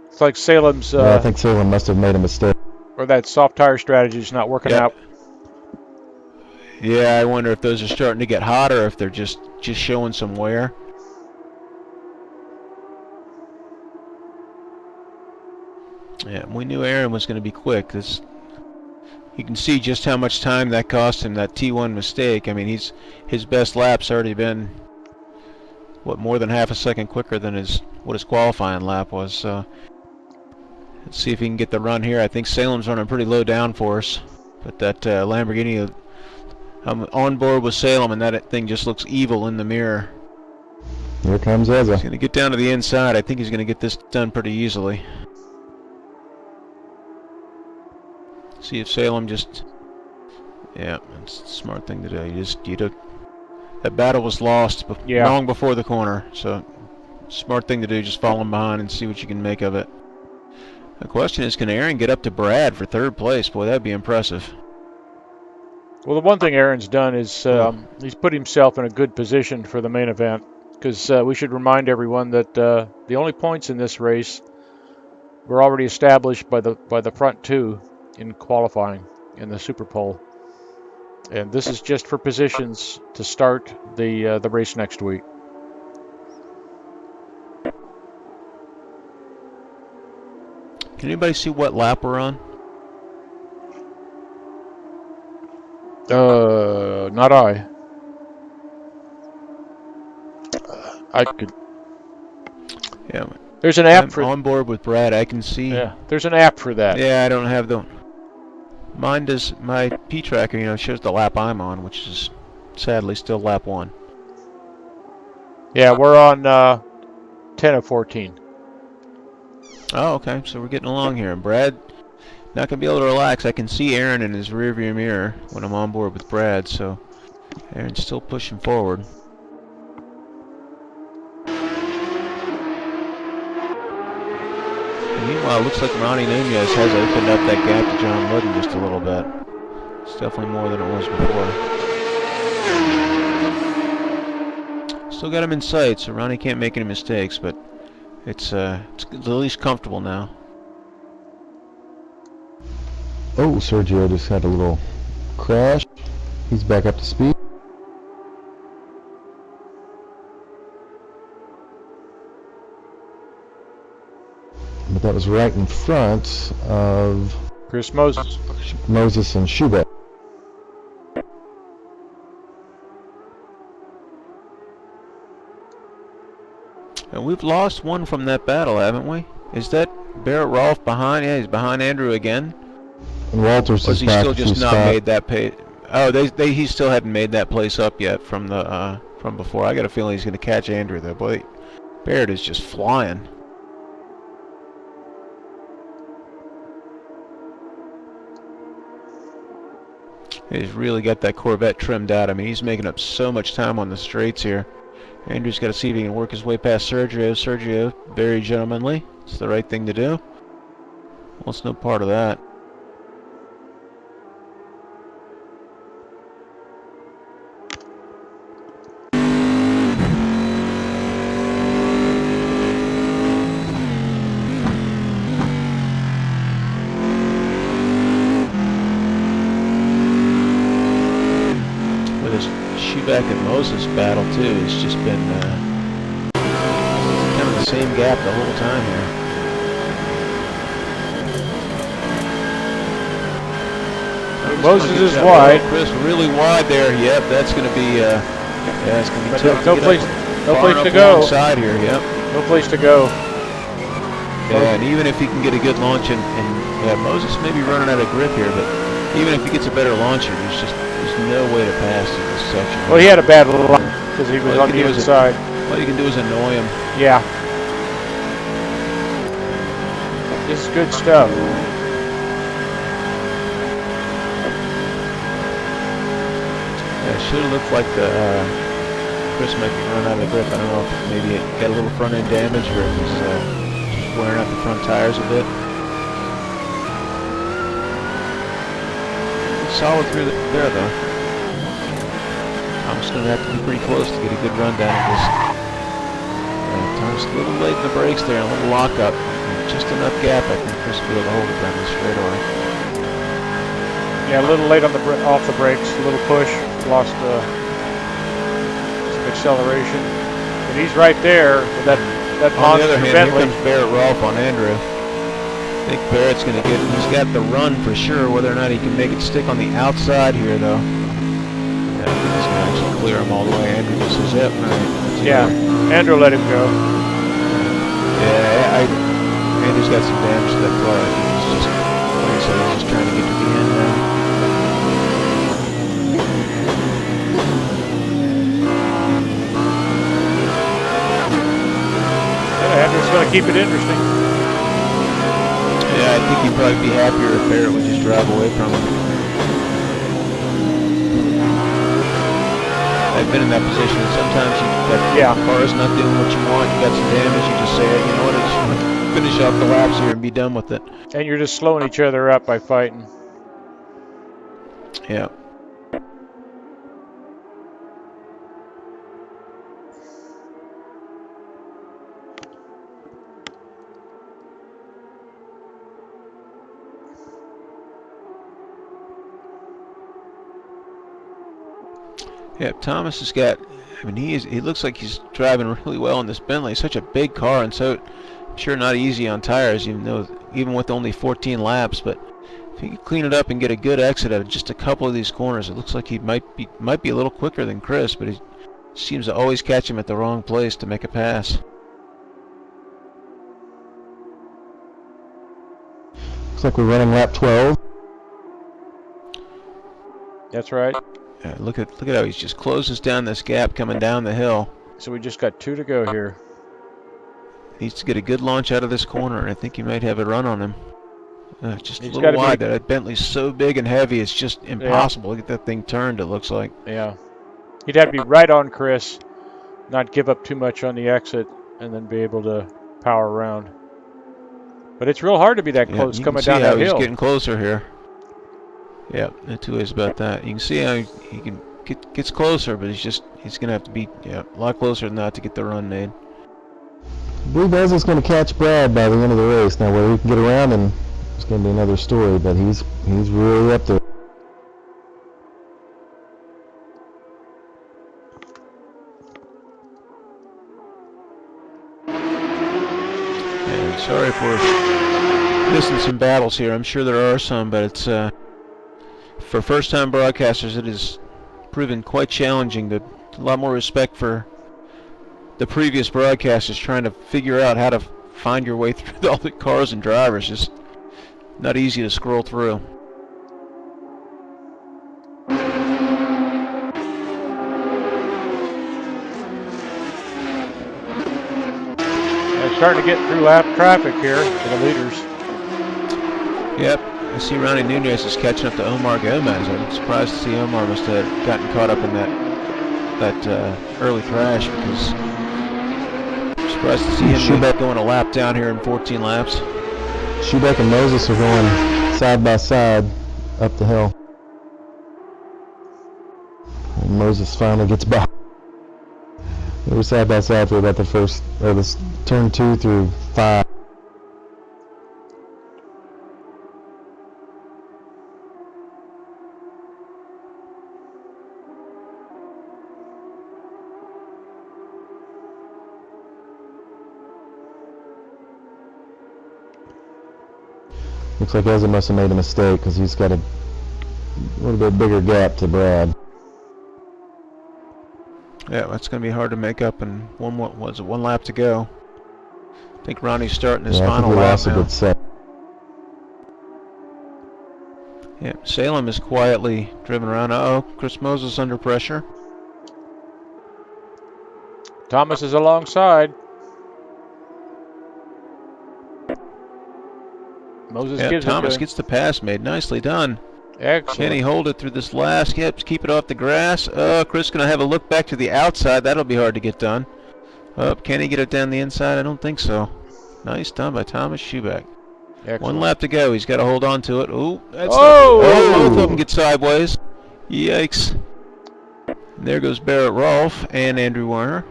It's like Salem's, Yeah, I think Salem must have made a mistake. or that soft tire strategy is not working out. Yeah, I wonder if those are starting to get hotter, if they're just showing some wear. Yeah, we knew Aaron was going to be quick. You can see just how much time that cost him, that T1 mistake. I mean, his best lap's already been, what, more than half a second quicker than what his qualifying lap was. So let's see if he can get the run here. I think Salem's running pretty low downforce, but that Lamborghini, I'm on board with Salem, and that thing just looks evil in the mirror. Here comes Ezra. He's going to get down to the inside. I think he's going to get this done pretty easily. See if Salem just... Yeah, that's a smart thing to do. That battle was lost long before the corner, so smart thing to do, just fall him behind and see what you can make of it. The question is, can Aaron get up to Brad for 3rd place? Boy, that'd be impressive. Well, the one thing Aaron's done is he's put himself in a good position for the main event, because we should remind everyone that the only points in this race were already established by the front two in qualifying in the Super Pole, and this is just for positions to start the race next week. Can anybody see what lap we're on? Not I. I could. Yeah. There's an app I'm for. on board with Brad. I can see. Yeah. There's an app for that. Yeah, I don't have the. Mine does. My P tracker, shows the lap I'm on, which is sadly still lap 1. Yeah, we're on 10 of 14. Oh, okay. So we're getting along here. And Brad, not gonna be able to relax. I can see Aaron in his rearview mirror when I'm on board with Brad. So Aaron's still pushing forward. Meanwhile, it looks like Ronny Nunez has opened up that gap to John Ludden just a little bit. It's definitely more than it was before. Still got him in sight, so Ronny can't make any mistakes, but it's at least comfortable now. Oh, Sergio just had a little crash. He's back up to speed. but that was right in front of Chris Moses. Moses and Schubert. And we've lost one from that battle, haven't we? Is that Barrett Rolfe behind? Yeah, he's behind Andrew again. And Walters Or is has he back still a few just not spots. made that pay? Oh, he still hadn't made that place up yet from the from before. I got a feeling he's going to catch Andrew though. Boy, Barrett is just flying. He's really got that Corvette trimmed out. I mean, he's making up so much time on the straights here. Andrew's got to see if he can work his way past Sergio. Sergio, very gentlemanly. It's the right thing to do. Well, it's no part of that. Back at Moses' battle too, it's just been kind of the same gap the whole time here. Moses is wide. Chris really wide there. Yep, that's going to be yeah, it's going to be tough. No place to go. Side here. Yep. No place to go. Yeah, and even if he can get a good launch, and yeah, Moses may be running out of grip here, but even if he gets a better launcher, there's no way to pass in this section. Well, he had a bad line because he was on the inside. All you can do is annoy him. Yeah. This is good stuff. Yeah, it should have looked like the Chris might be running out of grip. I don't know if maybe it got a little front end damage or if he's just wearing out the front tires a bit. Solid through there though. I'm just going to have to be pretty close to get a good run down of this. Tom's a little late in the brakes there, a little lockup. Just enough gap, I think Chris will be able to hold it down the straightaway. Yeah, a little late on off the brakes, a little push, lost some acceleration. And he's right there with that on the other monster hand, Bentley. here comes Barrett Rolfe on Andrew. I think Barrett's going to get, he's got the run for sure. Whether or not he can make it stick on the outside here though. Yeah, I think he's going to actually clear him all the way. Andrew just says, yep, all right. Yeah, Andrew let him go. Yeah, Andrew's got some damage to that car. I think he's just, like I said, he's just trying to get to the end now. Andrew's going to keep it interesting. Yeah, I think he'd probably be happier if Barrett would just drive away from him. I've been in that position. Sometimes that car is not doing what you want. You got some damage. You just say, hey, you know what? I just want to finish off the laps here and be done with it. And you're just slowing each other up by fighting. Yeah. Yeah, Thomas has got, I mean, he looks like he's driving really well in this Bentley. It's such a big car and so, I'm sure not easy on tires, even with only 14 laps, but if he can clean it up and get a good exit out of just a couple of these corners, it looks like he might be a little quicker than Chris, but he seems to always catch him at the wrong place to make a pass. Looks like we're running lap 12. That's right. Yeah, look at how he's just closes down this gap coming down the hill. So we just got 2 to go here. Needs to get a good launch out of this corner, and I think he might have a run on him. Just He's a little gotta wide. That Bentley's so big and heavy, it's just impossible to get that thing turned, it looks like. Yeah. He'd have to be right on Chris, not give up too much on the exit, and then be able to power around. But it's real hard to be that close coming down that hill. He's getting closer here. Yeah, no two ways about that. You can see how he gets closer, but he's going to have to be a lot closer than that to get the run made. Blue Buzz is going to catch Brad by the end of the race. Now, whether he can get around, and it's going to be another story, but he's really up there. Sorry if we're missing some battles here. I'm sure there are some, but it's for first-time broadcasters, it is proven quite challenging. A lot more respect for the previous broadcasters trying to figure out how to find your way through all the cars and drivers. Just not easy to scroll through. Starting to get through lap traffic here for the leaders. Yep, I see Ronny Nunez is catching up to Omar Gomez. I'm surprised to see Omar must have gotten caught up in that early crash, because I'm surprised to see him going a lap down here in 14 laps. Schubeck and Moses are going side by side up the hill. And Moses finally gets by. They were side by side for about the first, or this turn 2 through 5. Looks like Ezra must have made a mistake because he's got a little bit bigger gap to Brad. Yeah, that's going to be hard to make up in one lap to go. I think Ronnie's starting his final lap now. Good set. Yeah, Salem is quietly driven around. Uh-oh, Chris Moses under pressure. Thomas is alongside. Moses gives Thomas it gets the pass made. Nicely done. Excellent. Can he hold it through this last? Yep, keep it off the grass. Chris going to have a look back to the outside. That'll be hard to get done. Can he get it down the inside? I don't think so. Nice done by Thomas Schubeck. Excellent. One lap to go. He's got to hold on to it. Ooh, that's oh! Both of them get sideways. Yikes. There goes Barrett Rolfe and Andrew Warner.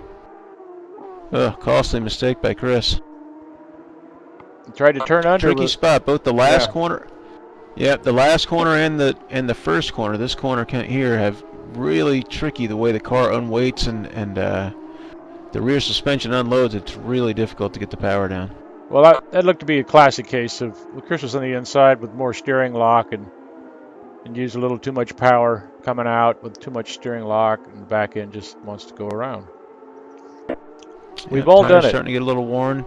Costly mistake by Chris. He tried to turn under. Tricky spot. Both the last corner. Yep, the last corner and the first corner. This corner here have really tricky the way the car unweights and the rear suspension unloads. It's really difficult to get the power down. Well, that looked to be a classic case of Chris was on the inside with more steering lock and used a little too much power coming out with too much steering lock, and the back end just wants to go around. We've all done it. Starting to get a little worn.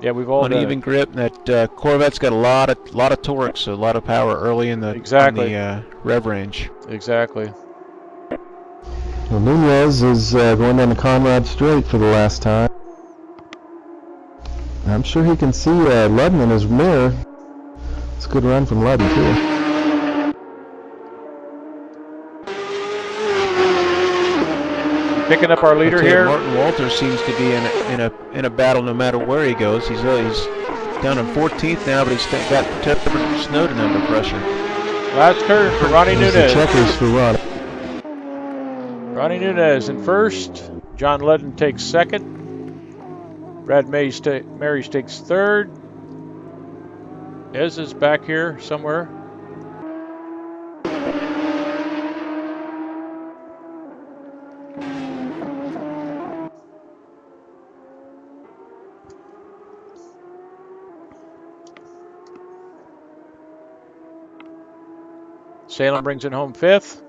Yeah, we've all done it. Uneven grip. That Corvette's got a lot of torque, so a lot of power early in the rev range. Exactly. Well, Nunez is going down the Conrad Straight for the last time. I'm sure he can see Ludden in his mirror. It's a good run from Ludden too. Picking up our leader here. Martin Walters seems to be in a battle no matter where he goes. He's down in 14th now, but he's got Tepper Snowden under pressure. Last turn for Ronny Nunez. The checkers for Ronny. Ronny Nunez in first. John Ludden takes second. Brad Marys takes third. Ez is back here somewhere. Salem brings it home fifth.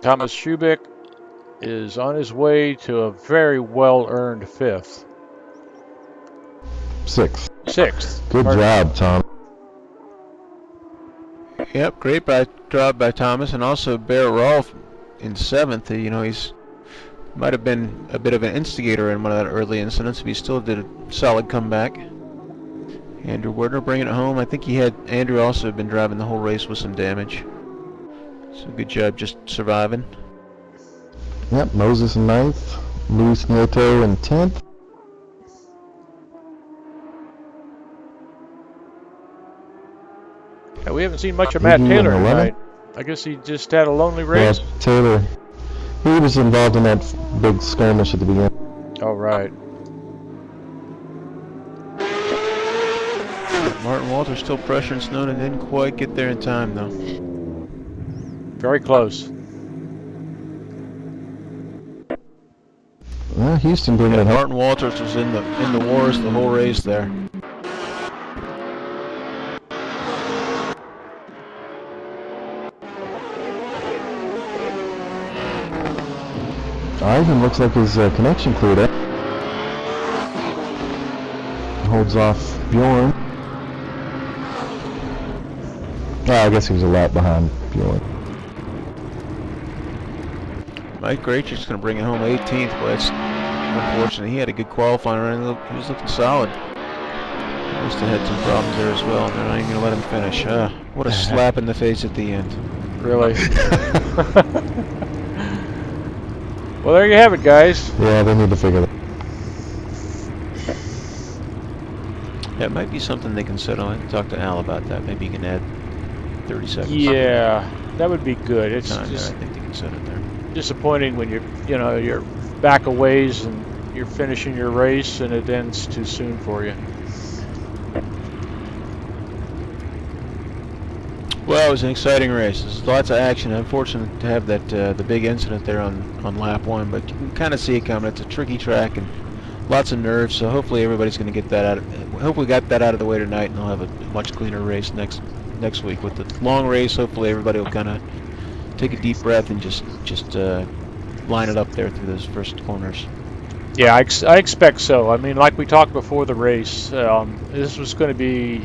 Thomas Schubeck is on his way to a very well-earned fifth. Sixth. Good Pardon. job, Tom. Yep, great job by Thomas, and also Barrett Rolfe in seventh. He's might have been a bit of an instigator in one of that early incidents, but he still did a solid comeback. Andrew Werner bringing it home. I think Andrew also been driving the whole race with some damage. So good job just surviving. Yep, Moses in 9th, Luis Nieto in 10th. Yeah, we haven't seen much of Matt Taylor tonight. I guess he just had a lonely race. Yeah, Taylor, he was involved in that big skirmish at the beginning. Oh, right. Martin Walters still pressuring Snowden. Didn't quite get there in time, though. Very close. Well, Houston bringing it home. Martin Walters was in the wars the whole race there. Ivan looks like his connection cleared up. Holds off Bjorn. Oh, I guess he was a lap behind Bjorn. Mike Grachik's going to bring it home 18th, but that's unfortunate. He had a good qualifying run. He was looking solid. Must have had some problems there as well, and they're not even going to let him finish. What a slap in the face at the end. Really? Well, there you have it, guys. Yeah, they need to figure that. Yeah, it might be something they can settle. I can talk to Al about that. Maybe you can add 30 seconds. Yeah, that would be good. It's Time there. just I think they can set it there. disappointing when you're back a ways and you're finishing your race and it ends too soon for you. Well, it was an exciting race. There's lots of action. Unfortunate to have that the big incident there on lap 1, but you can kind of see it coming. It's a tricky track and lots of nerves. So hopefully everybody's going to get that out. Hopefully got that out of the way tonight, and they'll have a much cleaner race next week with the long race. Hopefully everybody will kind of take a deep breath and just line it up there through those first corners. Yeah, I expect so. I mean, like we talked before the race, this was going to be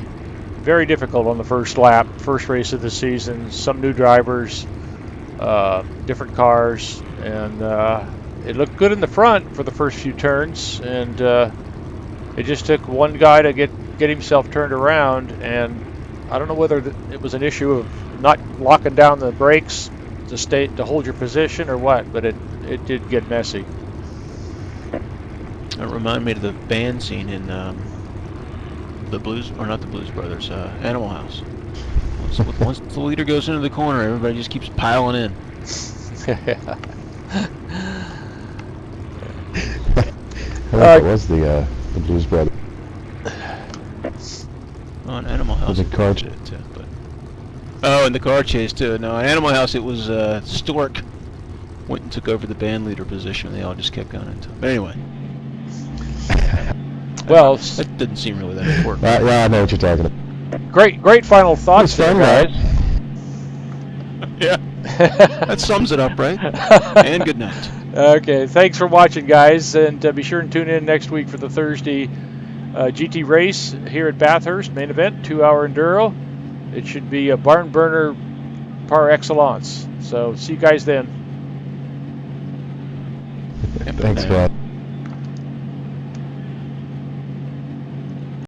very difficult on the first lap, first race of the season. Some new drivers, different cars, and it looked good in the front for the first few turns, and it just took one guy to get himself turned around, and I don't know whether it was an issue of not locking down the brakes to hold your position or what, but it did get messy. It reminded me of the band scene in the Blues, or not the Blues Brothers, Animal House. Once the leader goes into the corner, everybody just keeps piling in. I think it was the Blues Brothers. Oh, in Animal House. The car chase too, but in the car chase too. No, in Animal House it was Stork went and took over the band leader position. They all just kept going into it. But anyway. Well, that didn't seem really that important. Yeah, I know what you're talking about. Great final thoughts there, guys. Yeah, that sums it up, right? And good night. Okay, thanks for watching, guys, and be sure and tune in next week for the Thursday GT race here at Bathurst, main event, 2-hour enduro. It should be a barn burner par excellence. So see you guys then. Thanks, Scott.